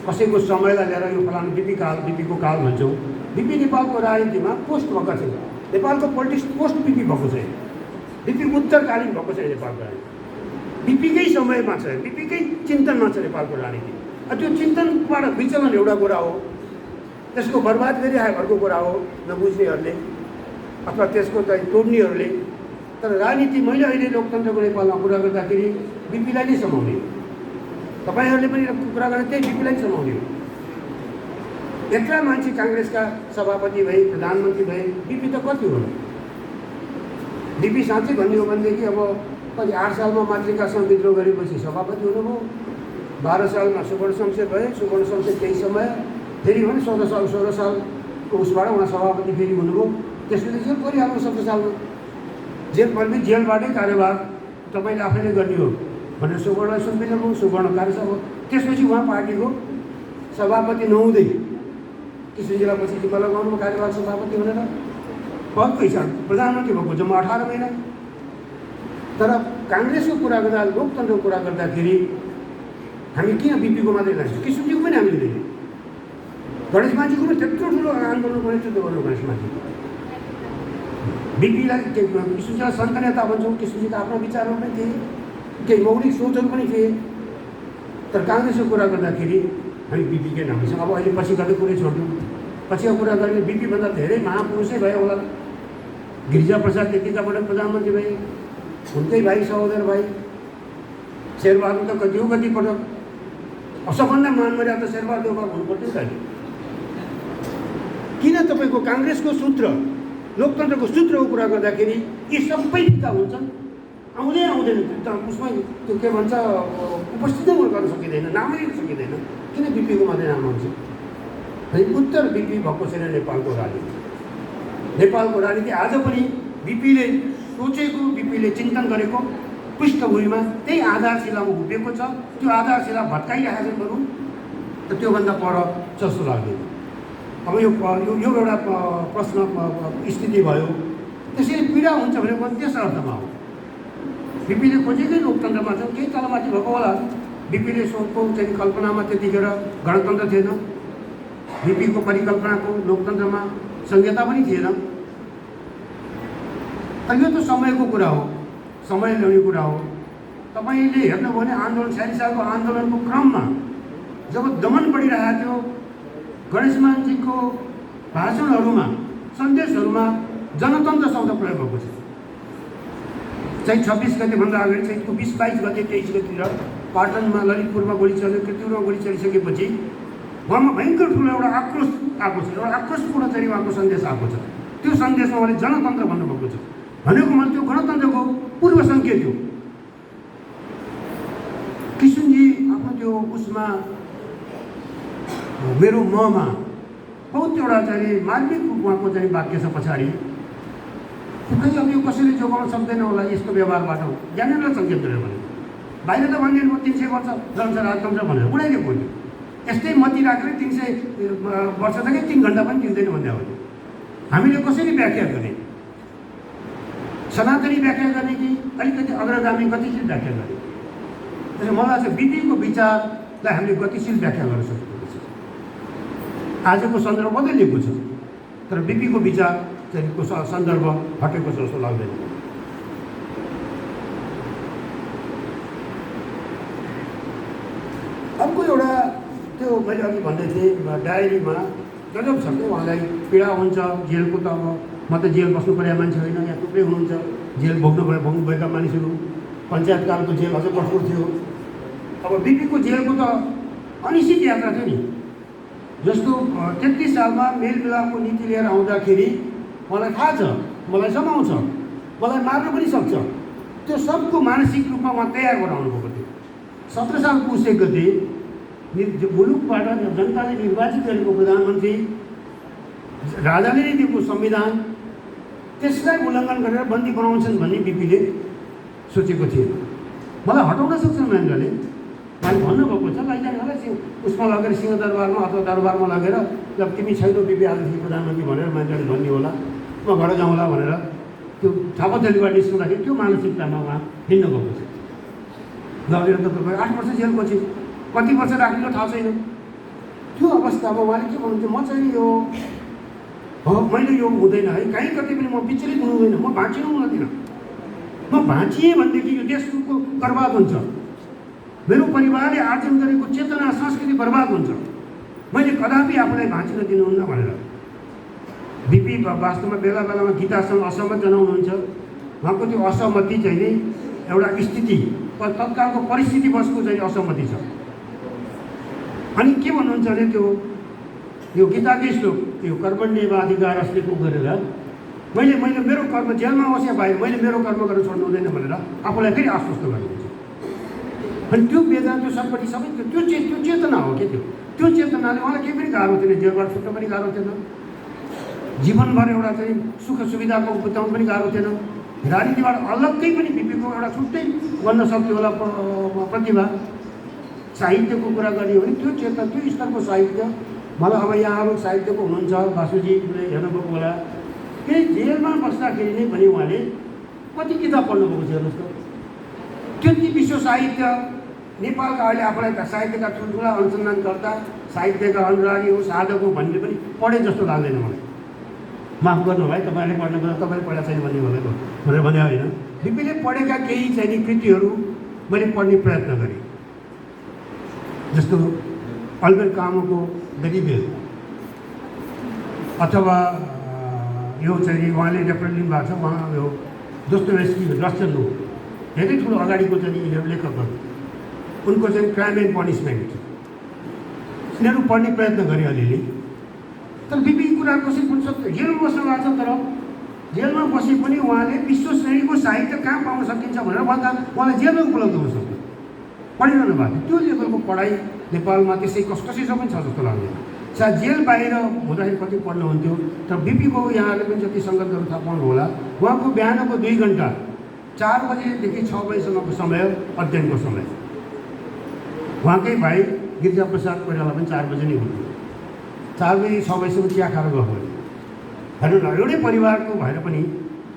कसैको समयलाई लिएर यो फलानु बिपी काल, बिपीको काल भन्छौँ। बिपी नेपालको राजनीतिमा पोस्ट भएको छैन। नेपालको पोलिटिक्स पोस्ट बिपी भएको छैन। बिपी उत्तरकालीन भएको छैन नेपालको राजनीति। बिपीकै समयमा छ, बिपीकै चिन्तनमा छ नेपालको राजनीति। त्यो चिन्तनबाट विचलन एउटा कुरा हो। त्यसको बर्बाद गरिआए अर्को कुरा हो नबुझ्नेहरूले अथवा त्यसको चाहिँ तोड्नेहरूले। तर राजनीति मैले अहिले लोकतन्त्रको नेपालमा कुरा गर्दाखेरि बिपीलाई नै समाउने, तपाईँहरूले पनि कुरा गर्ने त्यही बिपीलाई नै समाउने हो। यत्रा मान्छे काङ्ग्रेसका सभापति भए, प्रधानमन्त्री भए, बिपी त कति हो? बिपी साँच्चै भन्ने हो भनेदेखि अब कति 8 सालमा मातृकासँग विद्रोह गरेपछि सभापति हुनुभयो। 12 सालमा सुवर्ण शमशेर भए। सुवर्ण शमशेर केही समय फेरि भने 16 सालको उसबाट उहाँ सभापति फेरि हुनुभयो। त्यसपछि जेल परिहाल्नु 17 सालमा। जेल परेपछि जेलबाटै कार्यभार तपाईँले आफैले गर्ने हो भनेर सुवर्णलाई सुम्पिनुभयो। सुवर्ण कार्यसभा त्यसपछि उहाँ पार्टीको सभापति नहुँदै किसिमजीलाई पछि जिम्मा लगाउनु कार्यभार सभापति भनेर पदको हिसाब प्रधानमन्त्री भएको जम्मा 18 महिना। तर काङ्ग्रेसको कुरा गर्दा लोकतन्त्रको कुरा गर्दाखेरि हामी किन बिपीको मात्रै लान्छौँ? किसिमजीको पनि हामी लिँदैन। गणेशमाझीको पनि त्यत्रो ठुलो आन्दोलन गरेको थियो। गर्नु गणेशमाझी बिपीलाई किसिमजीलाई सन्त नेता भन्छौँ। किसिमजीको आफ्नो विचारहरू पनि थिए, केही मौलिक सोचहरू पनि थिए। तर काङ्ग्रेसको कुरा गर्दाखेरि हामी बिपीकै नाम लिन्छौँ। अब अहिले पछि गर्दै कुरै छोड्छौँ। पछिको कुरा गर्ने बिपीभन्दा धेरै महापुरुषै भयो होला। गिरिजाप्रसाद त्यतिकाबाट प्रधानमन्त्री भए। उनकै भाइ सहोदर भाइ शेरबहादुर त कति पटक सबभन्दा मानमर्यादा शेरबहादुर हुनुपर्थ्यो त। किन तपाईँको काङ्ग्रेसको सूत्र, लोकतन्त्रको सूत्रको कुरा गर्दाखेरि यी सबै फिका हुन्छन्, आउँदै आउँदैन। उसमा त्यो के भन्छ उपस्थित गर्न सकिँदैन, नामै लिन सकिँदैन। किन बिपीको मात्रै नाम आउँछ? उत्तर बिपी भएको छैन नेपालको राजनीति। नेपालको राजनीति आज पनि बिपीले सोचेको, बिपीले चिन्तन गरेको पृष्ठभूमिमा त्यही आधारशिलामा उभिएको छ। त्यो आधारशिला भत्काइरहेको छ बरु, त त्योभन्दा पर जस्तो लाग्दैन। अब यो एउटा प्रश्न स्थिति भयो। त्यसरी पीडा हुन्छ भने पनि त्यस अर्थमा हो बिपीले खोजेकै लोकतन्त्रमा छ, केही तलमाथि भएको होला। बिपीले सोचको चाहिँ कल्पनामा त्यतिखेर गणतन्त्र थिएन, बिपीको परिकल्पनाको लोकतन्त्रमा संहिता पनि थिएन। यो त समयको कुरा हो, समय ल्याउने कुरा हो। तपाईँले हेर्नुभयो भने आन्दोलन ४६ सालको आन्दोलनको क्रममा जब दमन बढिरहेको थियो, गणेशमानजीको भाषणहरूमा, सन्देशहरूमा जनतन्त्र शब्द प्रयोग भएको छ। चैत 26 गतेभन्दा अगाडि चैतको 20-22 गते 23 गतितिर पाटनमा, ललितपुरमा गोली चल्यो, कृतिपुरमा गोली चलिसकेपछि उहाँमा भयङ्कर ठुलो एउटा आक्रोश आएको छ, एउटा आक्रोशपूर्ण चाहिँ उहाँको सन्देश आएको छ। त्यो सन्देशमा उहाँले जनतन्त्र भन्नुभएको छ। भनेको मैले त्यो गणतन्त्रको पूर्व सङ्केत हो। किसुनजी आफ्नो त्यो उसमा मेरो ममा बहुत एउटा चाहिँ मार्मिक उहाँको चाहिँ वाक्य छ पछाडि। खै अब यो कसैले जोगाउन सक्दैन होला यस्तो व्यवहारबाट, ज्ञानेन्द्र सङ्केत गर्यो भने। बाहिर त भनिदिनु 300 वर्ष रहन्छ राजतन्त्र भनेर उनीहरूले बोल्यो। यस्तै मती राखेर 300 वर्ष त 3 घन्टा पनि दिँदैन भन्दा हो। हामीले कसरी व्याख्या गर्ने? सनातनी व्याख्या गर्ने कि अलिकति अग्रगामी गतिशील व्याख्या गर्ने? त्यसले मलाई चाहिँ बिपीको विचारलाई हामीले गतिशील व्याख्या गर्न सक्नुपर्छ। आजको सन्दर्भ बदलिएको छ, तर बिपीको विचार चाहिँको सन्दर्भ हटेको छ जस्तो लाग्दैन। अर्को एउटा त्यो मैले अघि भन्दै थिएँ डायरीमा गजब छ कि उहाँलाई पीडा हुन्छ जेलको। त अब म त जेल बस्नु परेको मान्छे होइन, यहाँ थुप्रै हुनुहुन्छ जेल भोग्नुभएका मानिसहरू। पञ्चायतकालको जेल अझ कठोर थियो। अब बिपीको जेलको त अनिश्चित यात्रा थियो नि। जस्तो 33 सालमा मेलमिलापको नीति लिएर आउँदाखेरि मलाई थाहा छ मलाई समाउँछ, मलाई मार्न पनि सक्छ। त्यो सबको मानसिक रूपमा उहाँ तयार गराउनु भएको थियो। 17 साल पुस 1 गते मुलुकबाट जनताले निर्वाचित गरेको प्रधानमन्त्री, राजाले नै दिएको संविधान, त्यसलाई उल्लङ्घन गरेर बन्दी बनाउँछन् भन्ने बिपीले सोचेको थियो। मलाई हटाउन सक्छन् महेन्द्रले, मैले भन्नुभएको छ। लैजाने होला उसमा लगेर सिंहदरबारमा अथवा दरबारमा लगेर जब तिमी छैनौ बिपी आजदेखि प्रधानमन्त्री भनेर महेन्द्रले भन्ने होला, म घर जाउँला भनेर त्यो थापाथलीबाट निस्कँदाखेरि त्यो मानसिकतामा उहाँ हिँड्नु गएको छ। लगेर त तपाईँ 8 वर्ष जेल पछि कति वर्ष राख्नु थाहा छैन। त्यो अवस्थामा उहाँले के भन्नुहुन्छ, म चाहिँ यो मैले यो हुँदैन है, कहीँ कतै पनि म विचलित हुनु हुँदैन, म बाँचिनु हुँदैन। म बाँचिएँ भनेदेखि यो देशको बर्बाद हुन्छ, मेरो परिवारले आर्जन गरेको चेतना संस्कृति बर्बाद हुन्छ, मैले कदापि आफूलाई बाँचिन दिनुहुन्न भनेर बिपी वास्तवमा बेला बेलामा गीतासँग असहमत जनाउनुहुन्छ। उहाँको त्यो असहमति चाहिँ नि एउटा स्थिति तत्कालको परिस्थितिवशको चाहिँ असहमति छ। अनि के भन्नुहुन्छ भने त्यो यो गीताकै श्लोक त्यो कर्मण्येवाधिकार अस्तिको गरेर मैले मेरो कर्म जेलमा होस् या बाहिर मैले मेरो कर्म गरेर छोड्नु हुँदैन भनेर आफूलाई फेरि आश्वस्त गर्नुहुन्छ। अनि त्यो वेदना त्यो सबैपट्टि सबै त्यो चेतना हो कि त्यो चेतनाले उहाँलाई केही पनि गाह्रो थिएन, जेलबाट छुट्न पनि गाह्रो थिएन, जीवनभर एउटा चाहिँ सुख सुविधाको बुझाउनु पनि गाह्रो थिएन। राजनीतिबाट अलग्गै पनि बिपीको एउटा छुट्टै गर्न सक्थ्यो होला प्रतिभा। साहित्यको कुरा गर्ने हो भने त्यो चेतना त्यो स्तरको साहित्य मलाई अब यहाँहरू साहित्यको हुनुहुन्छ बासुजीले हेर्नुभएको होला। केही जेलमा बस्दाखेरि नै पनि उहाँले कति किताब पढ्नुभएको छ हेर्नुहोस् त। त्यति विश्व साहित्य नेपालका अहिले आफूलाई साहित्यका ठुल्ठुला अनुसन्धानकर्ता, साहित्यका अनुरागी हो, साधक हो भन्ने पनि पढे जस्तो लाग्दैन मलाई। माफ गर्नु भाइ, तपाईँले पढ्नु तपाईँले पढाएको छैन भन्ने भनेको भनेर भने होइन। बिपीले पढेका केही चाहिँ कृतिहरू मैले पढ्ने प्रयत्न गरेँ। जस्तो अल्बर्ट कामुको गरिबेल अथवा यो चाहिँ उहाँले रेफरेन्स लिनुभएको छ। उहाँ यो दोस्तोयेव्स्की रस्चन हो धेरै ठुलो अगाडिको चाहिँ यिनीहरू लेखकहरू, उनको चाहिँ क्राइम एन्ड पनिसमेन्ट यिनीहरू पढ्ने प्रयत्न गरे अलिअलि, तर बिपी कुरा कसरी पनि सक्छ। जेलमा बस्नु भएको छ, तर जेलमा बसे पनि उहाँले विश्व श्रेणीको साहित्य कहाँ पाउन सकिन्छ भनेर उहाँलाई जेलमा उपलब्ध हुन सक्यो, पढिरहनु भएको थियो। त्यो लेभलको पढाइ नेपालमा त्यसै कसैसँग पनि छ जस्तो लाग्दैन। सायद जेल बाहिर हुँदाखेरि कति पढ्नुहुन्थ्यो, तर बिपीको यहाँहरूले पनि जति सङ्गतहरू थाहा पाउनु होला, उहाँको बिहानको 2 घन्टा 4 बजेदेखि 6 बजीसम्मको समय अध्ययनको समय। उहाँकै भाइ गिरिजाप्रसाद कोइराला पनि 4 बजे नै हुन्थ्यो, 4 बजी 6 बजीसम्म चिया खाएर गएको हेर्नु न। एउटै परिवारको भएर पनि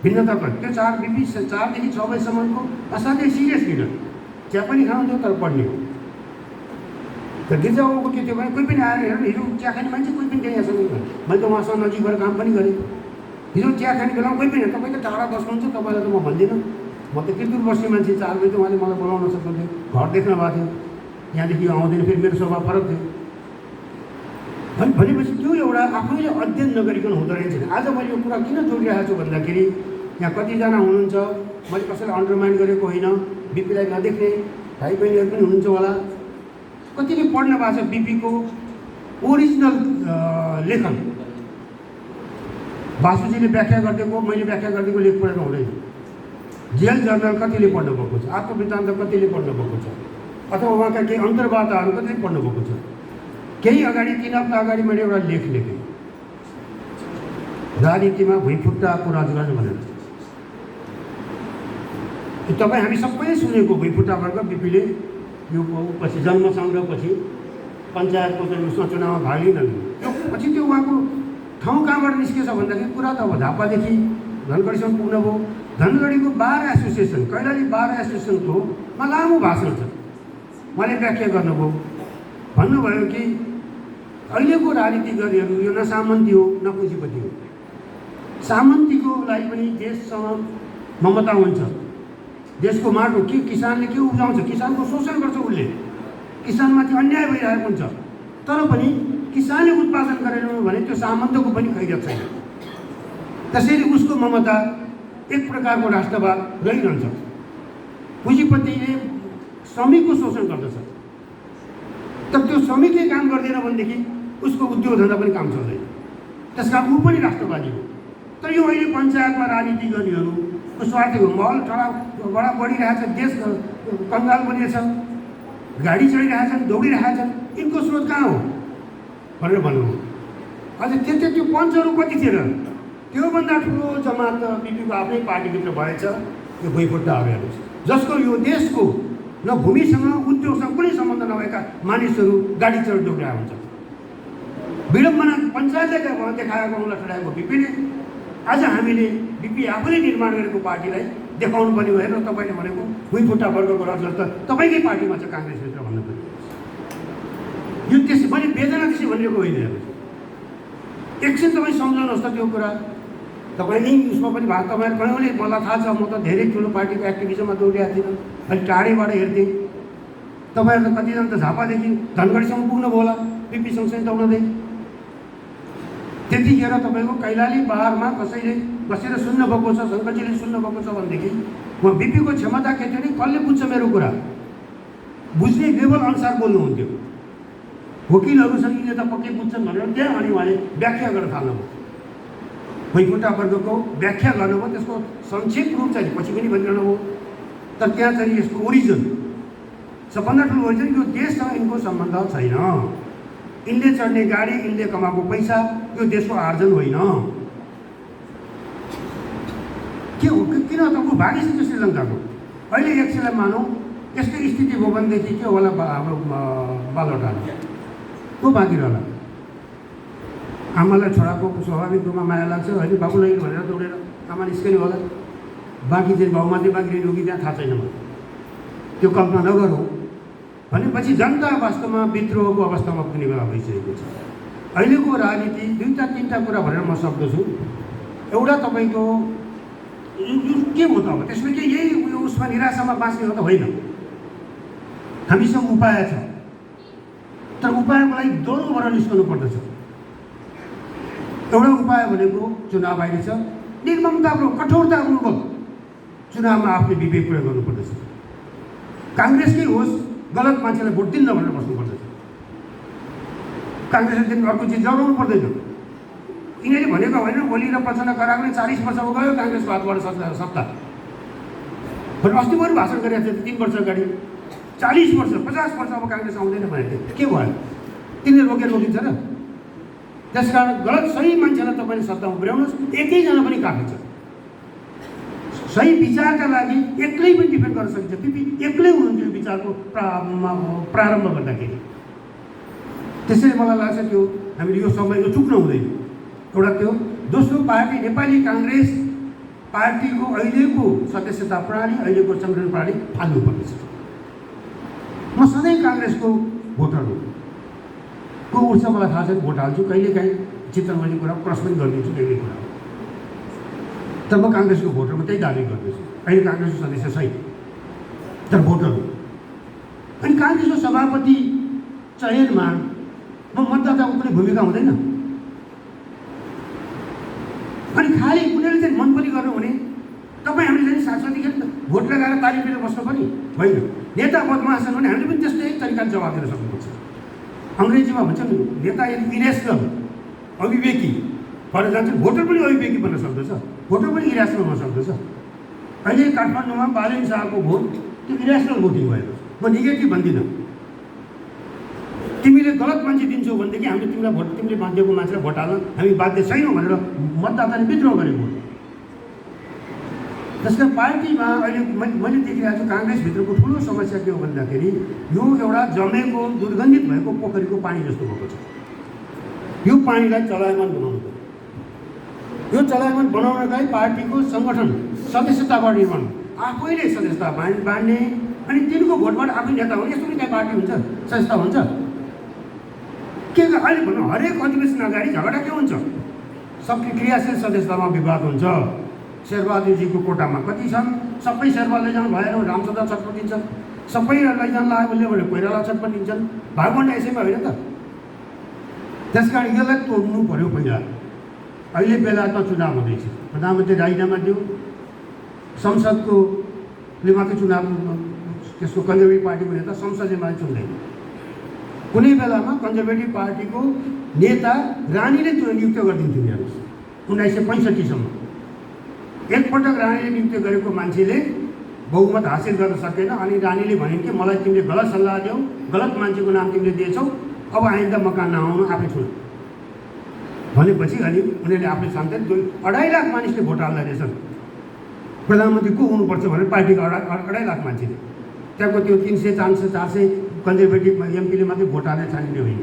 भिन्नता भयो। त्यो 4 देखि 6 बजीसम्मको असाध्यै सिरियस लिडर, चिया पनि खानुहुन्थ्यो तर पढ्ने हो। तर गिरिजाबाबुको के थियो भने कोही पनि आएर हेर्नु, हिजो चिया खाने मान्छे कोही पनि त्यहाँ यहाँसँग मैले त उहाँसँग नजिक भएर काम पनि गरेँ। हिजो चिया खाने बेलामा कोही पनि तपाईँ त टाढा बस्नुहुन्छ, तपाईँलाई त म भन्दिनँ, म त किर्तुर बस्ने मान्छे। 4 बजी त उहाँले मलाई बोलाउन सक्नुहुन्थ्यो, घर देख्न भएको थियो, यहाँदेखि आउँदैन, फेरि मेरो स्वभाव फरक थियो। भनेपछि त्यो एउटा आफैले अध्ययन नगरिकन हुँदो रहेछ। आज मैले यो कुरा किन जोडिरहेको छु भन्दाखेरि यहाँ कतिजना हुनुहुन्छ, मैले कसैलाई अन्डरमाइन गरेको होइन, बिपीलाई नदेख्ने भाइ बहिनीहरू पनि हुनुहुन्छ होला, कतिले पढ्न भएको छ बिपीको ओरिजिनल लेखन। बासुजीले व्याख्या गरिदिएको, मैले व्याख्या गरिदिएको लेख पढेर हुँदैन। जेल जर्नल कतिले पढ्नु भएको छ, आत्मवृत्तान्त कतिले पढ्नु भएको छ, अथवा उहाँका केही अन्तर्वार्ताहरू कतिले पढ्नु भएको छ। केही अगाडि 3 हप्ता अगाडि मैले एउटा लेख लेखेँ, राजनीतिमा भुइँफुट्टाको राजराज भनेर। तपाईँ हामी सबैले सुनेको भुइँफुट्टा वर्ग बिपीले यो पछि जन्म सङ्ग्रहपछि पञ्चायतको उसमा चुनावमा भाग लिन त्यो पछि त्यो उहाँको ठाउँ कहाँबाट निस्केछ भन्दाखेरि कुरा त अब झापादेखि धनगढीसम्म पुग्नुभयो। धनगढीको बार एसोसिएसन, कैलाली बार एसोसिएसनको लामो भाषण छ, उहाँले व्याख्या गर्नुभयो। भन्नुभयो कि अहिलेको राजनीतिज्ञहरू यो न सामन्ती हो न पुँजीपति हो। सामन्तीको लागि पनि देशसँग ममता हुन्छ, देशको माटो के किसानले के उब्जाउँछ, किसानको शोषण गर्छ, उसले किसानमाथि अन्याय भइरहेको हुन्छ, तर पनि किसानले उत्पादन गरेन भने त्यो सामन्तको पनि खैरियत छैन। त्यसैले उसको ममता एक प्रकारको राष्ट्रवाद रहिरहन्छ। पुँजीपतिले श्रमिकको शोषण गर्दछ, तर त्यो श्रमिकले काम गर्दैन भनेदेखि उसको उद्योग धन्दा पनि काम चल्दैन, त्यस कारण ऊ पनि राष्ट्रवादी हो। तर यो अहिले पञ्चायतमा राजनीति गर्नेहरूको स्वार्थको महल बडा बढिरहेछ, देश कङ्गाल बनिएछ, गाडी चढिरहेछन्, दौडिरहेछन्, यिनको स्रोत कहाँ हो भनेर भन्नुभयो। अझ त्यो पञ्चहरू कति थिए र? त्योभन्दा ठुलो जमात त बिपीको आफ्नै पार्टीभित्र भएछ यो भुइँफुट्टा अभियान, जसको यो देशको न भूमिसँग उद्योगसँग कुनै सम्बन्ध नभएका मानिसहरू गाडी चढ दौडिरहेको हुन्छ। विडम्बना पञ्चायतले देखाएको उनलाई ठडाएको बिपीले। आज हामीले बिपी आफैले निर्माण गरेको पार्टीलाई देखाउनु पर्ने भएर तपाईँले भनेको भुइँफुट्टा वर्गको रजत त तपाईँकै पार्टीमा छ काङ्ग्रेसभित्र भन्नु पर्यो। यो त्यसै मैले वेदना त्यसै भनेको होइन। एकछिन तपाईँ सम्झाउनुहोस् त त्यो कुरा। तपाईँ नै उसमा पनि भएको तपाईँहरू कहिले मलाई थाहा छ, म त धेरै ठुलो पार्टीको एक्टिभिजममा दौडिरहेको थिइनँ, अलिक टाढैबाट हेर्थेँ। तपाईँहरू त कतिजना त झापादेखि धनगढीसम्म पुग्नुभयो होला बिपी सँगसँगै दौडँदै। त्यतिखेर तपाईँको कैलाली बारमा कसैले बसेर सुन्नुभएको छ, शङ्करजीले सुन्नुभएको छ भनेदेखि उहाँ बिपीको क्षमता के थियो नि, कसले बुझ्छ मेरो कुरा, बुझ्ने लेभल अनुसार बोल्नुहुन्थ्यो। वकिलहरू छन्, यिनले त पक्कै बुझ्छन् भनेर त्यहाँ अनि उहाँले व्याख्या गर्न थाल्नुभयो। भुइँफुट्टा वर्गको व्याख्या गर्नुभयो, त्यसको संक्षेप रूप चाहिँ पछि पनि भनिरहनु भयो। तर त्यहाँ चाहिँ यसको ओरिजिन, सबभन्दा ठुलो ओरिजिन यो देशसँग यिनको सम्बन्ध छैन। यिनले चढ्ने गाडी, यिनले कमाएको पैसा यो देशको आर्जन होइन। के हो किन त ऊ भागिसक्यो श्रीलङ्काको। अहिले एकछिनलाई मानौँ यस्तै स्थिति भयो भनेदेखि के होला हाम्रो बालवटामा को बाँकी रहला? आमालाई छोराको स्वाभाविक रूपमा माया लाग्छ होइन, बाबुलाई भनेर दौडेर आमा निस्कने होला। बाँकी चाहिँ बाउमाथि बाँकी रहने हो कि त्यहाँ थाहा छैन मलाई, त्यो कल्पना नगरौँ। भनेपछि जनता वास्तवमा विद्रोहको अवस्थामा पुग्ने बेला भइसकेको छ। अहिलेको राजनीति 2-3टा कुरा भनेर म सक्दछु। एउटा तपाईँको के हो त अब त्यसमा के यही उसमा निराशामा बाँच्ने हो त होइन। हामीसँग उपाय छ, तर उपायको लागि दोहोरो भएर निस्कनु पर्दछ। एउटा उपाय भनेको चुनाव बाहिर छ, निर्ममतापूर्वक कठोरतापूर्वक चुनावमा आफ्नो विवेक प्रयोग गर्नुपर्दछ। काङ्ग्रेसकै होस्, गलत मान्छेलाई भोट दिन्न भनेर बस्नुपर्दछ। काङ्ग्रेसले दिन अर्को चिज जनाउनु पर्दैन। यिनीहरूले भनेको होइन, ओली र प्रचण्ड कराएको 40 वर्ष गयो काङ्ग्रेसको हातबाट सत्ता। भने अस्ति पनि भाषण गरेको थियो 3 वर्ष अगाडि, 40 वर्ष 50 वर्ष अब काङ्ग्रेस आउँदैन भनेको थियो। के भयो? तिनीहरूले रोकिन्छ र? त्यसकारण गलत सही मान्छेलाई तपाईँले सत्तामा पुर्याउनुहोस्, एकैजना पनि काफी छ। सही विचारका लागि एक्लै पनि डिफेन्ड गर्न सकिन्छ। पिपी एक्लै हुनुहुन्थ्यो विचारको प्रारम्भ गर्दाखेरि। त्यसैले मलाई लाग्छ त्यो हामीले यो समयको चुक्न हुँदैन। एउटा त्यो। दोस्रो, पार्टी नेपाली काङ्ग्रेस पार्टीको अहिलेको सदस्यता प्रणाली, अहिलेको सङ्गठन प्रणाली फाल्नुपर्नेछ। म सधैँ काङ्ग्रेसको भोटर हो। को उठ्छ मलाई थाहा छैन, भोट हाल्छु, कहिलेकाहीँ चित्रण गर्ने कुरा क्रस पनि गरिदिन्छु, त्यही कुरा हो। तर म काङ्ग्रेसको भोटर, म त्यही दाबी गर्दैछु, अहिले काङ्ग्रेसको सदस्य सहित, तर भोटर हो। अनि काङ्ग्रेसको सभापति चयनमा म मतदाताको कुनै भूमिका हुँदैन। अनि खालि कुनैले चाहिँ मन पनि गर्नु भने तपाईँ हामीले चाहिँ साथसाथीखेर भोट लगाएर ताली लिएर बस्नु पनि होइन। नेता बदमास छन् भने हामीले पनि त्यस्तै तरिकाले जवाब दिन सक्नुपर्छ। अङ्ग्रेजीमा भन्छन् नेता यदि इरेसनल, अविवेकी भएर जान्छ, भोटर पनि अविवेकी बन्न सक्दछ, भोटर पनि इरेसनल हुन सक्दछ। अहिले काठमाडौँमा बालेन शाहको भोट त्यो इरेसनल भोटिङ भयो। म नेगेटिभ भन्दिनँ। तिमीले गलत मान्छे दिन्छौ भनेदेखि हामीले तिमीलाई भोट, तिमीले दिएको मान्छेलाई भोट हाल्न हामी बाध्य छैनौँ भनेर मतदाताले विद्रोह गरेको। त्यसकारण पार्टीमा अहिले मैले देखिरहेको छु काङ्ग्रेसभित्रको ठुलो समस्या के हो भन्दाखेरि यो एउटा जमेको दुर्गन्धित भएको पोखरीको पानी जस्तो भएको छ। यो पानीलाई चलायमान बनाउनु पर्यो। यो चलायमान बनाउनका लागि पार्टीको सङ्गठन सदस्यताबाट निर्माण, आफैले सदस्यता बाँड्ने, अनि तिनको भोटबाट आफै नेता हुने, यस्तो पनि त्यहाँ पार्टी हुन्छ, सदस्यता हुन्छ। के अहिले भन्नु, हरेक अधिवेशन अगाडि झगडा के हुन्छ? सबको क्रियाशील सदस्यतामा विवाद हुन्छ। शेरबहादुरजीको कोटामा कति छन्? सबै शेरबहादुर लैजानु भएन, रामचन्द्र छटपटिन्छन्। सबै लैजानु लाग्यो भने कोइराला छटपटिन्छन्। भागवण्ड यसैमा होइन त? त्यसकारण यसलाई तोड्नु पऱ्यो पहिला। अहिले बेलायतमा चुनाव हुँदैछ, प्रधानमन्त्री राजीनामा दियो, संसदकोले मात्रै चुनाव, त्यसको कन्जर्भेटिभ पार्टीको नेता संसदले मात्रै चुन्दैन। कुनै बेलामा कन्जर्भेटिभ पार्टीको नेता रानीले नियुक्त गरिदिन्थ्यो। हेर्नुहोस् 1965 सम्म एकपटक रानीले नियुक्त गरेको मान्छेले बहुमत हासिल गर्न सकेन। अनि रानीले भनिन् कि मलाई तिमीले गलत सल्लाह दियौ, गलत मान्छेको नाम तिमीले दिएछौ, अब आइन्दा मकान नआउनु, आफै छोड भनेपछि अनि उनीहरूले आफै शान्ति 2.5 लाख मानिसले भोट हाल्दा रहेछन्। प्रधानमन्त्री को हुनुपर्छ भनेर पार्टीको 2.5 लाख मान्छेले, त्यहाँको त्यो 300, 400, 400 कन्जर्भेटिभ एमपीले मात्रै भोट हालेर छानिने होइन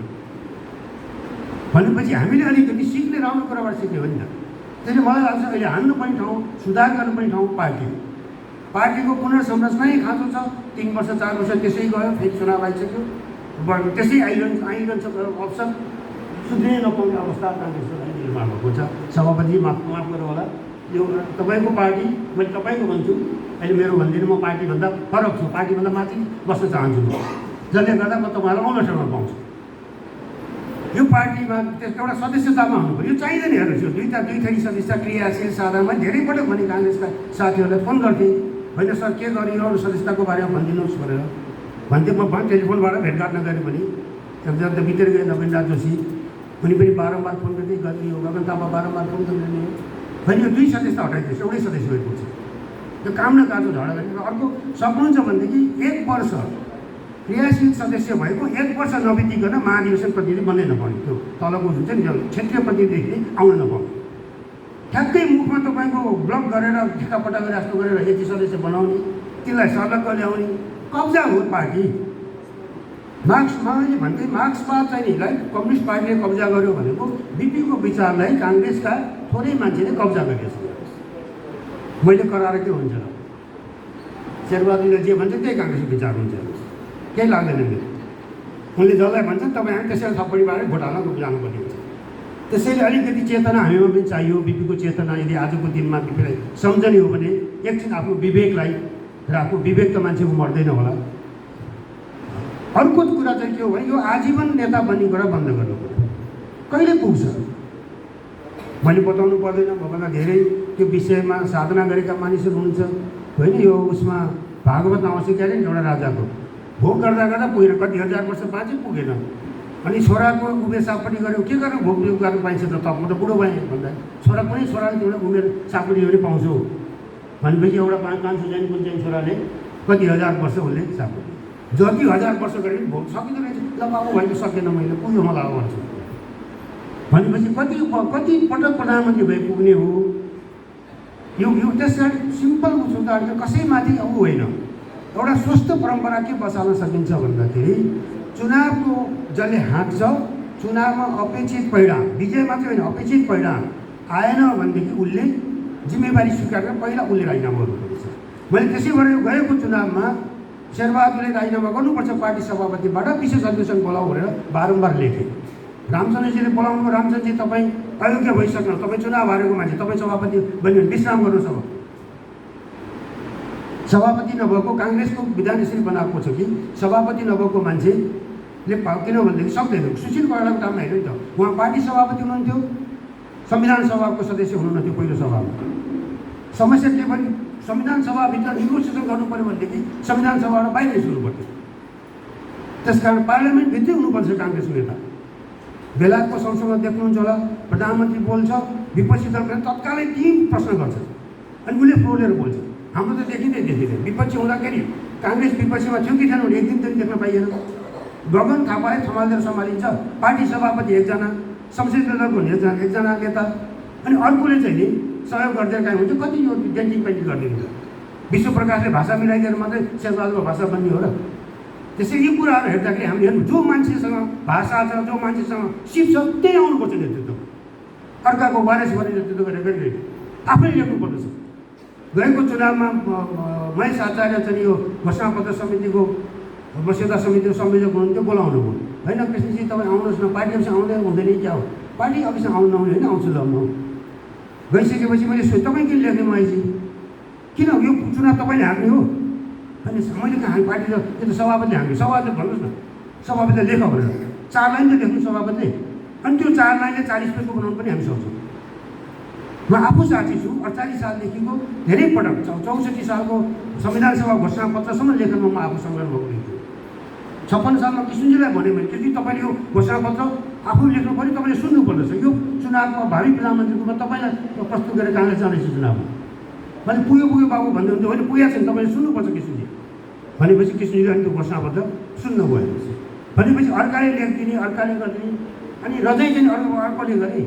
भनेपछि हामीले अलिकति सिक्ने, राम्रो कुराबाट सिक्यो भने त। त्यसले मलाई लाग्छ अहिले हान्नुपर्ने ठाउँ, सुधार गर्नुपर्ने ठाउँ पार्टीको पुनर्संरचनै खाँचो छ। 3 वर्ष 4 वर्ष त्यसै गयो, फेरि चुनाव आइसक्यो, त्यसै आइरहन्छ अवसर। सुध्रिनै नपाउने अवस्था काङ्ग्रेसको निर्माण भएको छ। सभापति माफ गर्नु होला, यो तपाईँको पार्टी, मैले तपाईँको भन्छु, अहिले मेरो भन्दिनँ, म पार्टीभन्दा फरक छु, पार्टीभन्दा माथि बस्न चाहन्छु, जसले गर्दा म तपाईँलाई अनसनमा पाउँछु। यो पार्टीमा त्यसको एउटा सदस्यतामा हुनु पऱ्यो। यो चाहिँदैन। हेर्नुहोस्, यो दुई थरी सदस्य क्रियाशील साधारणमा धेरै पटक भने काङ्ग्रेसका साथीहरूलाई फोन गर्थेँ, होइन सर के गरियो अरू सदस्यताको बारेमा भनिदिनुहोस् भनेर भन्थेँ। म टेलिफोनबाट भेटघाट नगरेँ भने जब बितेर गए नवीनराज जोशी, उनी पनि बारम्बार फोन गर्दै गरिदियो, गगन थापा बारम्बार फोन गरिदिने, होइन यो 2 सदस्यता हटाइदिनुहोस्, एउटै सदस्य भएको छ। त्यो काम न काजो झगडा गर्ने। अर्को सक्नुहुन्छ भनेदेखि 1 वर्ष क्रियाशील सदस्य भएको 1 वर्ष नबितिकन महाधिवेशन प्रतिनिधि बन्नै नपाउने, त्यो तलको हुन्छ नि क्षेत्रीय प्रतिनिधिदेखि आउन नपाउने, ठ्याक्कै मुखमा तपाईँको ब्लक गरेर ठिकापट्टा गरेर जस्तो गरेर यति सदस्य बनाउने, तिनलाई सर्लक्क ल्याउने कब्जा हो पार्टी। मार्क्सवादले भन्थे मार्क्सवाद चाहिँ नि कम्युनिस्ट पार्टीले कब्जा गर्यो भनेको बिपीको विचारलाई काङ्ग्रेसका थोरै मान्छेले कब्जा गरेको छ। मैले कराएर के हुन्छ र? शेरबहादुरले जे भन्छ त्यही काङ्ग्रेसको विचार हुन्छ, केही लाग्दैन मेरो। उनले जसलाई भन्छ तपाईँ हामी त्यसैलाई थप्पडी मारेर भोट हाल्न जानुपर्ने हुन्छ। त्यसैले अलिकति चेतना हामीमा पनि चाहियो। बिपीको चेतना यदि आजको दिनमा बिपीलाई सम्झने हो भने एकछिन आफ्नो विवेकलाई र आफ्नो विवेक त मान्छेको मर्दैन होला। अर्को कुरा चाहिँ के हो भने यो आजीवन नेता बन्ने कुरा बन्द गर्नु पर्यो। कहिले पुग्छ मैले बताउनु पर्दैन, मभन्दा धेरै त्यो विषयमा साधना गरेका मानिसहरू हुनुहुन्छ, होइन? यो उसमा भागवत आवश्यक अरे नि एउटा राजाको भोग गर्दा गर्दा पुगेन, कति हजार वर्ष बाँचे पुगेन। अनि छोराको उमेर सापट्टि गऱ्यो के गरेर भोग गर्न पाइन्छ त म त बुढो भएँ भन्दा छोरा पनि छोराले एउटा उमेर सापट्टि पनि पाउँछु भनेपछि एउटा कान्छो जाने कुन चाहिँ छोराले कति हजार वर्ष उसले सापट्टि जति हजार वर्ष गरे पनि भोग सकिँदो रहेछ ल बाबु भाइले सकेन मैले पुग्यो मलाई भन्छु भनेपछि कति कति पटक प्रधानमन्त्री भए पुग्ने हो यो त्यस कारण सिम्पल मुद्दाहरू कसैमाथि अब होइन एउटा स्वस्थ परम्परा के बचाल्न सकिन्छ भन्दाखेरि चुनावको जसले हाँक्छ चुनावमा अपेक्षित परिणाम विजय मात्रै होइन अपेक्षित परिणाम आएन भनेदेखि उसले जिम्मेवारी स्वीकार गरेर पहिला उसले राजीनामा गर्नुपर्छ। मैले त्यसै गरेर गएको चुनावमा शेरबहादुरले राजीनामा गर्नुपर्छ पार्टी सभापतिबाट विशेष अधिवेशन बोलाऊ भनेर बारम्बार लेखेँ। रामचन्द्रजीले बोलाउनु रामचन्द्रजी तपाईँ अयोग्य भइसक्नु तपाईँ चुनाव हारेको मान्छे तपाईँ सभापति बन्यो भने विश्राम गर्नुहोस्। अब सभापति नभएको काङ्ग्रेसको विधान यसरी बनाएको छ कि सभापति नभएको मान्छेले किनभनेदेखि सक्दैन। सुशील कोइरालाको टाइममा हेर्नु नि त उहाँ पार्टी सभापति हुनुहुन्थ्यो संविधान सभाको सदस्य हुनुहुन्थ्यो पहिलो सभामा। समस्या के भने संविधान सभाभित्र नेगोसिएसन गर्नु पऱ्यो भनेदेखि संविधान सभाबाट बाहिर निस्कनु पर्थ्यो। त्यसकारण पार्लियामेन्टभित्रै हुनुपर्छ काङ्ग्रेसको नेता। बेलायतको संसदमा देख्नुहुन्छ होला प्रधानमन्त्री बोल्छ विपक्षी दलले तत्कालै 3 प्रश्न गर्छ अनि उसले फ्लोलेर बोल्छ। हाम्रो त देखिँदैन विपक्षी हुँदाखेरि काङ्ग्रेस विपक्षीमा थियो कि थिएन भने एक दिन पनि देख्न पाइएन। गगन थापाले थमालेर सम्हालिन्छ पार्टी सभापति एकजना संसदीय दलको एकजना नेता अनि अर्कोले चाहिँ नि सहयोग गर्दै काहीँ हुन्छ कति यो डेन्टिङ पेन्टिङ गरिदिन्छ। विश्व प्रकाशले भाषा मिलाइदिएर मात्रै शेरबहादुरको भाषा बन्ने हो र। त्यसै यो कुराहरू हेर्दाखेरि हामीले हेर्नु जो मान्छेसँग भाषा छ जो मान्छेसँग सिप छ त्यही आउनुपर्छ नेतृत्व। अर्काको वारेस गर्ने नेतृत्व गरेर आफैले लेख्नुपर्दछ। गएको चुनावमा महेश आचार्य चाहिँ यो घोषणापत्र समितिको मस्यौदा समितिको संयोजक हुनुहुन्थ्यो बोलाउनु भयो होइन कृष्णजी तपाईँ आउनुहोस् न पार्टी अफिस आउँदै हुँदैन क्या हो पार्टी अफिस आउनु नआउने होइन आउँछु ल म गइसकेपछि मैले सोचेँ तपाईँ किन लेख्ने महेशजी किन यो चुनाव तपाईँले हाँक्ने हो अनि मैले कहाँ पार्टी त त्यो त सभापतिले हाँक्ने सभापति भन्नुहोस् न सभापतिले लेख भनेर 4 लाइन त लेख्नु सभापतिले अनि त्यो 4 लाइनले 40 पेजको बनाउनु पनि हामी सक्छौँ। म आफू साथी छु 48 सालदेखिको धेरै पटक 64 सालको संविधान सभा घोषणापत्रसम्म लेखनमा म आफू सङ्लग्न भएको छु। 56 सालमा किशनजीलाई भने मैले कि तपाईँले यो घोषणापत्र आफू लेख्नु पऱ्यो तपाईँले सुन्नु पर्दछ यो चुनावको भावी प्रधानमन्त्रीको रूपमा तपाईँलाई प्रस्तुत गरेर काङ्ग्रेस जाँदैछ चुनावमा मैले पुग्यो बाबु भन्दै हुन्थ्यो होइन पुगेको छैन तपाईँले सुन्नुपर्छ किशनजी भनेपछि किशनजीले अनि त्यो घोषणापत्र सुन्नु भयो भनेपछि अर्काले लेखिदिने अर्काले गरिदिने अनि रजै चाहिँ अर्कोले गरे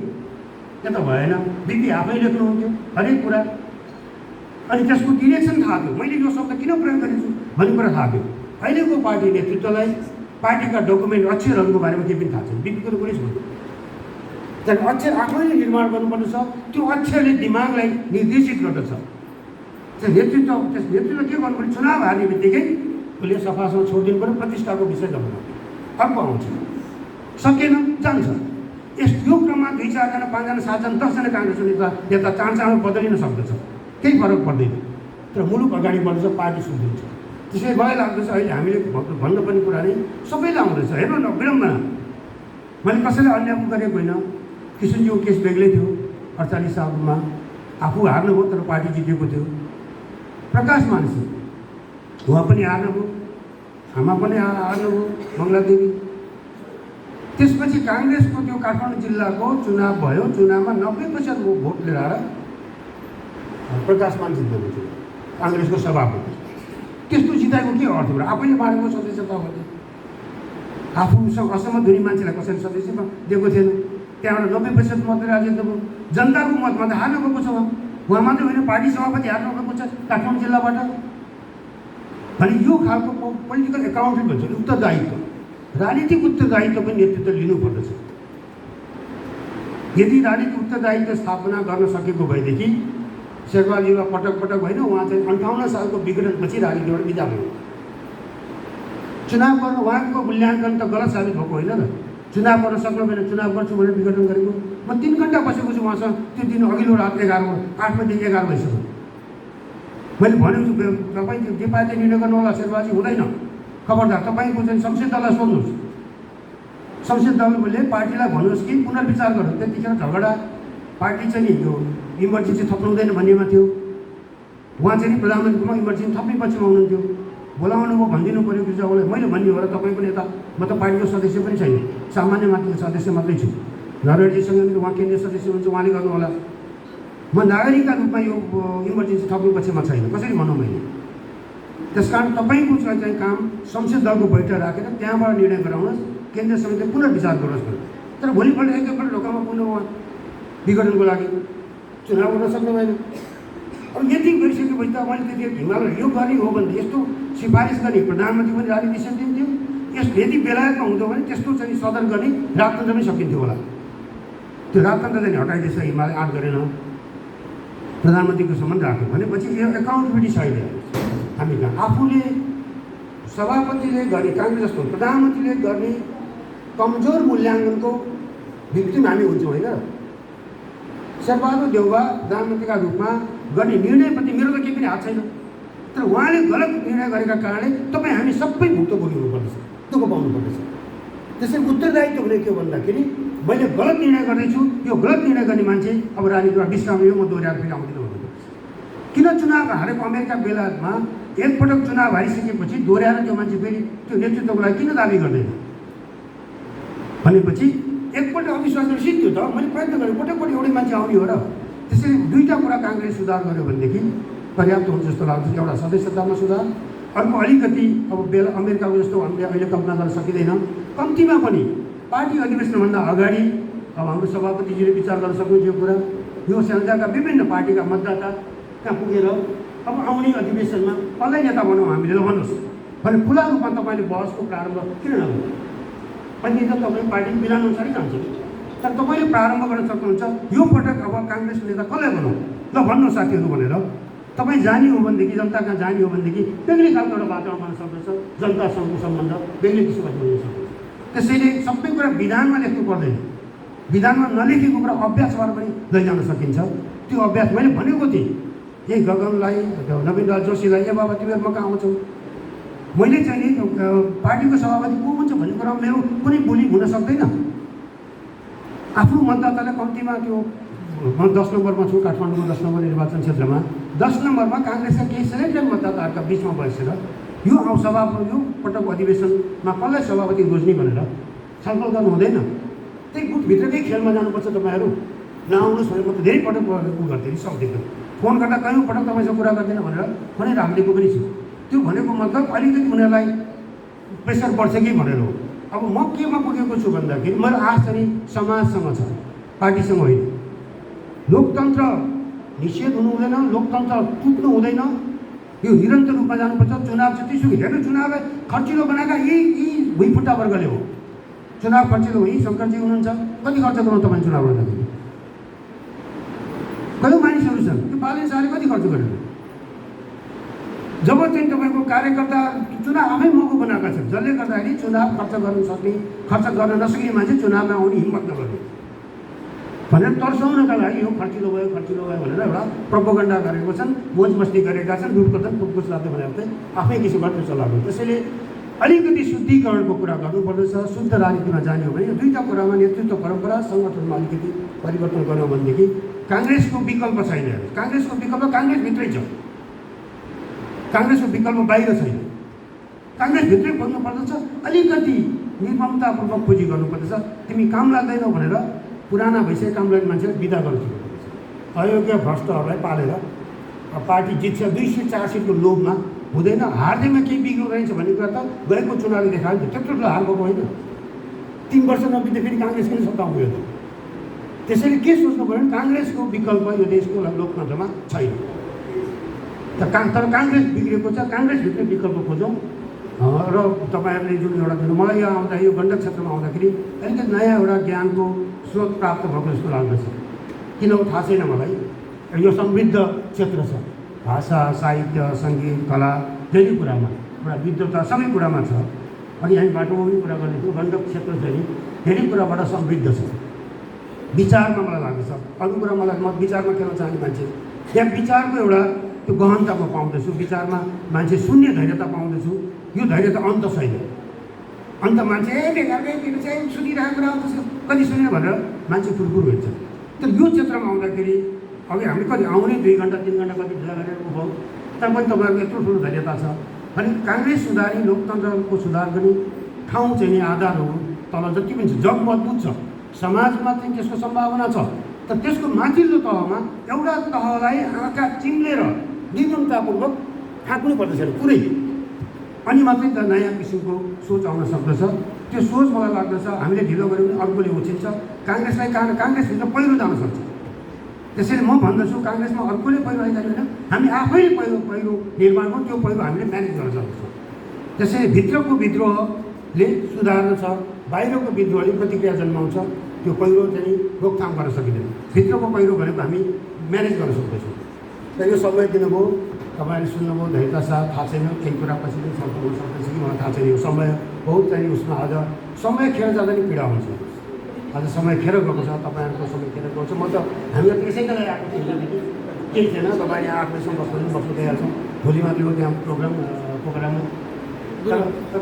त्यो त भएन। बिपी आफै लेख्नुहुन्थ्यो हरेक कुरा अनि त्यसको डिरेक्सन थाहा थियो मैले यो शब्द किन प्रयोग गरेछु भन्ने कुरा थाहा थियो। अहिलेको पार्टी नेतृत्वलाई पार्टीका डकुमेन्ट अक्षरहरूको बारेमा केही पनि थाहा छैन बिपीको त कुनै छैन। त्यहाँदेखि अक्षर आफैले निर्माण गर्नुपर्ने छ त्यो अक्षरले दिमागलाई निर्देशित गर्दछ। त्यो नेतृत्व के गर्नुपर्ने चुनाव हार्ने बित्तिकै उसले सफासँग छोडिदिनु पऱ्यो प्रतिष्ठाको विषय जमाउनु अर्को आउँछ सकेन जान्छ। यो क्रममा 2-4 जना 5 जना 7 जना 10 जना काङ्ग्रेस नेता चाँडो बदलिन सक्दछ केही फरक पर्दैन तर मुलुक अगाडि बढ्छ पार्टी सुध्रिन्छ। त्यसैले मलाई लाग्दछ अहिले हामीले भन्नुपर्ने कुरा नै सबैले आउँदैछ हेर्नु न विडम्बना मैले कसैलाई अन्याय गरेको होइन। किशनजीको केस बेग्लै थियो 48 सालमा आफू हार्नुभयो तर पार्टी जितेको थियो। प्रकाश मानसी उहाँ पनि हार्नुभयो आमा पनि हार्नुभयो मङ्गलादेवी। त्यसपछि काङ्ग्रेसको त्यो काठमाडौँ जिल्लाको चुनाव भयो चुनावमा 90% भोट लिएर आएर प्रकाश मान जित्नुभयो थियो काङ्ग्रेसको सभापति। त्यस्तो जिताएको के अर्थ भयो आफैले मारेको सदस्यता हो आफूसँग असम्म धुनी मान्छेलाई कसैले सदस्यमा दिएको थिएन त्यहाँबाट 90% मत लिएर जित्नुभयो। जनताको मतमा त हार्नु गएको छ उहाँ मात्रै होइन पार्टी सभापति हार्नु गएको छ काठमाडौँ जिल्लाबाट। भने यो खालको पोलिटिकल एकाउन्टेन्ट भन्छ उत्तरदायित्व राजनीतिक उत्तरदायित्व पनि नेतृत्व लिनुपर्दछ। यदि राजनीतिक उत्तरदायित्व स्थापना गर्न सकेको भएदेखि शेरबहादुरलाई पटक पटक होइन उहाँ चाहिँ 58 सालको विघटनपछि राजनीतिबाट बिदा भयो। चुनाव गर्न उहाँको मूल्याङ्कन त गलत साबित भएको होइन र चुनाव गर्न सक्नु भएन चुनाव गर्छु भनेर विघटन गरेको। म 3 घन्टा बसेको छु उहाँसँग त्यो दिन अघिल्लो रात 8 बजेदेखि 11 भइसक्यो। मैले भनेको छु तपाईँ जे पाए त्यो निर्णय गर्नु होला शेरबहादुर हुँदैन खबरदार तपाईँको चाहिँ संसदीय दललाई सोध्नुहोस् संसदीय दलले पार्टीलाई भन्नुहोस् कि पुनर्विचार गर्नु। त्यतिखेर झगडा पार्टी चाहिँ नि यो इमर्जेन्सी थप्नु हुँदैन भन्नेमा थियो उहाँ चाहिँ प्रधानमन्त्रीमा इमर्जेन्सी थप्ने पक्षमा हुनुहुन्थ्यो बोलाउनु भयो भनिदिनु पऱ्यो कृषकहरूलाई। मैले भन्ने हो र तपाईँ पनि यता म त पार्टीको सदस्य पनि छैन, सामान्य मात्र सदस्य मात्रै छु। नारायणजीसँग उहाँ केन्द्रीय सदस्य हुनुहुन्छ, उहाँले गर्नु होला। म नागरिकका रूपमा यो इमर्जेन्सी थप्नु पक्षमा छैन, कसरी भनौँ मैले। त्यस कारण तपाईँको चाहिँ काम संसद दलको बैठक राखेर त्यहाँबाट निर्णय गराउनुहोस्, केन्द्रीय समितिले पुनर्विचार गरोस् भनेर। तर भोलिपल्ट एकैपल्ट ढोकामा पुग्नु उहाँ विघटनको लागि चुनाव गर्न सक्नु भएन। अब यति गरिसकेपछि त मैले त्यति हिमालय यो गर्ने हो भने यस्तो सिफारिस गर्ने प्रधानमन्त्री पनि राजनीति दिन्थ्यो। यस यदि बेलायतमा हुँदो भने त्यस्तो चाहिँ सदन गर्ने राजतन्त्र पनि सकिन्थ्यो होला। त्यो राजतन्त्र चाहिँ हटाइदिएछ, हिमालय आँट गरेन, प्रधानमन्त्रीको सम्बन्ध राख्यो भनेपछि यो एकाउन्टेबिलिटी साइड हामी कहाँ आफूले सभापतिले गर्ने काङ्ग्रेस जस्तो प्रधानमन्त्रीले गर्ने कमजोर मूल्याङ्कनको भिक्टिम हामी हुन्छौँ होइन। शेरबहादुर देउवा प्रधानमन्त्रीका रूपमा गर्ने निर्णयप्रति मेरो त केही पनि हात छैन, तर उहाँले गलत निर्णय गरेका कारणले तपाईँ हामी सबै भुक्तभोगी हुनुपर्दछ, दुःख पाउनुपर्दछ। त्यसैले उत्तरदायित्व हुने के भन्दाखेरि मैले गलत निर्णय गर्दैछु, यो गलत निर्णय गर्ने मान्छे अब राजनीतिमा विश्राम यो म दोहोऱ्याएर फेरि आउँदिनँ भन्नुपर्छ। किन चुनाव हारेको अमेरिका बेलायतमा एकपटक चुनाव हारिसकेपछि दोहोऱ्याएर त्यो मान्छे फेरि त्यो नेतृत्वको लागि किन दाबी गर्दैन भनेपछि एकपल्ट अविश्वास गरेर सिद्धो त मैले प्रयत्न गरेँ, पटक एउटै मान्छे आउने हो र। त्यसैले दुईवटा कुरा काङ्ग्रेस सुधार गर्यो भनेदेखि पर्याप्त हुन्छ जस्तो लाग्छ। एउटा सदस्यतामा सुधार, अर्को अलिकति अब अमेरिकाको जस्तो हामीले अहिले कल्पना गर्न सकिँदैन, कम्तीमा पनि पार्टी अधिवेशनभन्दा अगाडि अब हाम्रो सभापतिजीले विचार गर्न सक्नुहुन्छ यो कुरा। यो संस्थाका विभिन्न पार्टीका मतदाता त्यहाँ पुगेर अब आउने अधिवेशनमा कसलाई नेता बनाउँ हामीले, ल भन्नुहोस् भने खुला रूपमा तपाईँले बहसको प्रारम्भ किन नगर्नु। अनि त तपाईँ पार्टी विधानअनुसारै जान्छ, तर तपाईँले प्रारम्भ गर्न सक्नुहुन्छ यो पटक अब काङ्ग्रेस नेता कसलाई बनाउँ ल भन्नु साथीहरू भनेर। तपाईँ जाने हो भनेदेखि जनता कहाँ जाने हो भनेदेखि बेग्लै खालको एउटा वातावरण बन्न सक्दछ, जनतासँगको सम्बन्ध बेग्लै किसिमको हुन सक्छ। त्यसैले सबै कुरा विधानमा लेख्नु पर्दैन, विधानमा नलेखेको कुरा अभ्यासबाट पनि लैजान सकिन्छ। त्यो अभ्यास मैले भनेको थिएँ यही गगनलाई नवीनलाल जोशीलाई, ए बाबा तिमीहरू म कहाँ आउँछौ, मैले चाहिँ नि पार्टीको सभापति को हुन्छ भन्ने कुरा मेरो कुनै बोली हुन सक्दैन। आफ्नो मतदातालाई कम्तीमा त्यो म 10 नम्बरमा छु, काठमाडौँको 10 नम्बर निर्वाचन क्षेत्रमा 10 नम्बरमा काङ्ग्रेसका केही सेलेक्टेड मतदाताहरूका बिचमा बसेर यो सभापति यो पटक अधिवेशनमा कसलाई सभापति रोज्ने भनेर छलफल गर्नु हुँदैन। त्यही गुटभित्रकै खेलमा जानुपर्छ। तपाईँहरू नआउनुहोस् भने म त धेरै पटक उ गर्थेँ, सक्दिनँ फोन गर्दा कयौँ पटक तपाईँसँग कुरा गर्दैन भनेर राखिदिएको पनि छु। त्यो भनेको मतलब अलिकति उनीहरूलाई प्रेसर बढ्छ कि भनेर हो। अब म केमा पुगेको छु भन्दाखेरि मेरो आश चाहिँ समाजसँग छ, पार्टीसँग होइन। लोकतन्त्र निषेध हुनु हुँदैन, लोकतन्त्र टुट्नु हुँदैन, यो निरन्तर रूपमा जानुपर्छ। चुनाव जतिसुकै हेर्नु, चुनावलाई खर्चिलो बनाएका यी भुइँफुट्टा वर्गले हो। चुनाव खर्चिलो हो, यी शङ्करजी हुनुहुन्छ, कति खर्च गर्नु तपाईँ चुनाव गर्दाखेरि? कयौँ मानिसहरू छन्, त्यो बालन शाहले कति खर्च गरेर जब चाहिँ तपाईँको कार्यकर्ता चुनाव आफै महँगो बनाएका छन्, जसले गर्दाखेरि चुनाव खर्च गर्न सक्ने, खर्च गर्न नसक्ने मान्छे चुनावमा आउने हिम्मत नगर्ने भनेर तर्साउनका लागि यो खर्चिलो भयो भनेर एउटा प्रोपोगन्डा गरेको छन्, मोज मस्ती गरेका छन्, लुटकर्तन पुटपुछ लाग्दै भनेर चाहिँ आफ्नै किसिमबाट चलाएको। त्यसैले अलिकति शुद्धिकरणको कुरा गर्नुपर्दछ। शुद्ध राजनीतिमा जाने हो भने यो दुईवटा कुरामा नेतृत्व परम्परा सङ्गठनमा अलिकति परिवर्तन गर्यो भनेदेखि काङ्ग्रेसको विकल्प छैन। काङ्ग्रेसको विकल्प काङ्ग्रेसभित्रै छ, काङ्ग्रेसको विकल्प बाहिर छैन। काङ्ग्रेसभित्रै खोज्नु पर्दछ, अलिकति निर्ममतापूर्वक खोजी गर्नुपर्दछ। तिमी काम लाग्दैनौ भनेर पुराना भइसकेका काम लाग्ने मान्छेलाई बिदा गर्नु पर्दछ। अयोग्य भ्रष्टहरूलाई पालेर पार्टी जित्छ 2 सीट 4 सीटको लोभमा हुँदैन। हार्दैमा केही बिग्रो रहेछ भन्ने कुरा त गएको चुनावले देखायो नि, त्यत्रो ठुलो हार भएको होइन। 3 वर्ष नबित्दै फेरि काङ्ग्रेस किन सत्ता आउँयो त? त्यसैले के सोच्नु पऱ्यो भने काङ्ग्रेसको विकल्प यो देशको लोकतन्त्रमा छैन। तर काङ्ग्रेस बिग्रेको छ, काङ्ग्रेसभित्र विकल्प खोजौँ। र तपाईँहरूले जुन एउटा दिनु मलाई यो आउँदा यो गण्डक क्षेत्रमा आउँदाखेरि अलिकति नयाँ एउटा ज्ञानको स्रोत प्राप्त भएको जस्तो लाग्दछ। किन हो थाहा छैन मलाई। यो समृद्ध क्षेत्र छ, भाषा, साहित्य, सङ्गीत, कला धेरै कुरामा, एउटा विद्वता सबै कुरामा छ। अनि हामी बाटोमा पनि कुरा गर्ने थियौँ, गण्डक क्षेत्र चाहिँ धेरै कुराबाट समृद्ध छ। विचारमा मलाई लाग्दछ, अरू कुरा मलाई म विचारमा खेल्न चाहने मान्छे, यहाँ विचारको एउटा त्यो गहनता म पाउँदैछु, विचारमा मान्छे शून्य धैर्यता पाउँदैछु। यो धैर्यता अन्त छैन। अन्त मान्छे बेकारकै चाहिँ सुनिरहेको कुरा आउँदैछ, कति सुनेन भनेर मान्छे कुरकुर हुन्छ। तर यो क्षेत्रमा आउँदाखेरि अघि हामी कति आउने 2 घन्टा 3 घन्टा कति ढिला गरेर भयो, तर पनि तपाईँहरूको यत्रो ठुलो धैर्यता छ। अनि काङ्ग्रेस सुधारी लोकतन्त्रको सुधार गर्ने ठाउँ चाहिँ नि आधारहरू तल जति पनि छ, जग मजबुत छ, समाजमा चाहिँ त्यसको सम्भावना छ, तर त्यसको माथिल्लो तहमा एउटा तहलाई आँखा चिम्लेर निर्ममतापूर्वक फ्याँक्नु पर्दछ पुरै, अनि मात्रै त नयाँ किसिमको सोच आउन सक्दछ। त्यो सोच मलाई लाग्दछ हामीले ढिलो गऱ्यो भने अर्कोले उछिन्छ, काङ्ग्रेसभित्र पहिरो जान सक्छ। त्यसैले म भन्दछु काङ्ग्रेसमा अर्कोले पहिरो आइजाँदैन, हामी आफैले पहिरो निर्माण गर्छौँ, त्यो पहिरो हामीले म्यानेज गर्न सक्छौँ। त्यसैले भित्रको विद्रोहले सुधार्न छ, बाहिरको विद्रोहले प्रतिक्रिया जन्माउँछ, त्यो पहिरो चाहिँ रोकथाम गर्न सकिँदैन। भित्रको पहिरो भनेको हामी म्यानेज गर्न सक्दैछौँ। र यो समय दिनुभयो, तपाईँले सुन्नुभयो, धैर्यता साथ थाहा छैन, केही कुरा पछि पनि सम्भव हुन सक्दैछ कि मलाई थाहा छैन। यो समय बहुत चाहिँ उसमा आज समय खेर जाँदा नि पीडा हुन्छ। आज समय खेर गएको छ, तपाईँहरूको समय खेर गएको छ। म त हामीलाई त्यसैका लागि आएको थिएँ, केही थिएन, तपाईँ यहाँ आफैसँग बस्नु गइहाल्छौँ। भोलि मात्रै हो त्यहाँ प्रोग्राममा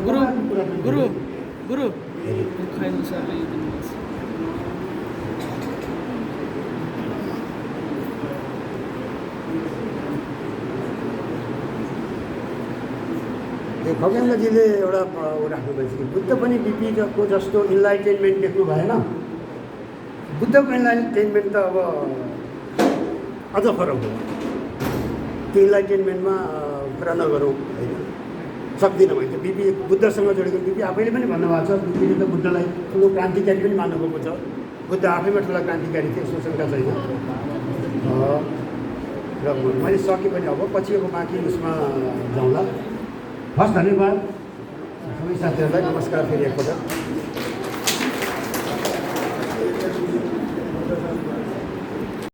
गुरु खगेन्द्रजीले एउटा राख्नुभएछ कि बुद्ध पनि बिपीको जस्तो इन्लाइटेनमेन्ट देख्नु भएन। बुद्धको इन्लाइटेनमेन्ट त अब अझ फरक हो। त्यो इन्लाइटेनमेन्टमा कुरा नगरौँ होइन, सक्दिनँ मैले। बिपी बुद्धसँग जोडेको, बिपी आफैले पनि भन्नुभएको छ, बिपीले त बुद्धलाई ठुलो क्रान्तिकारी पनि मान्नुभएको छ। बुद्ध आफैमा ठुला क्रान्तिकारी थिए, यसो शङ्का छैन। र मैले सकेँ पनि अब पछि अब बाँकी उसमा जाउँला। हस्, धन्यवाद सबै साथीहरूलाई, नमस्कार फेरि एकपल्ट।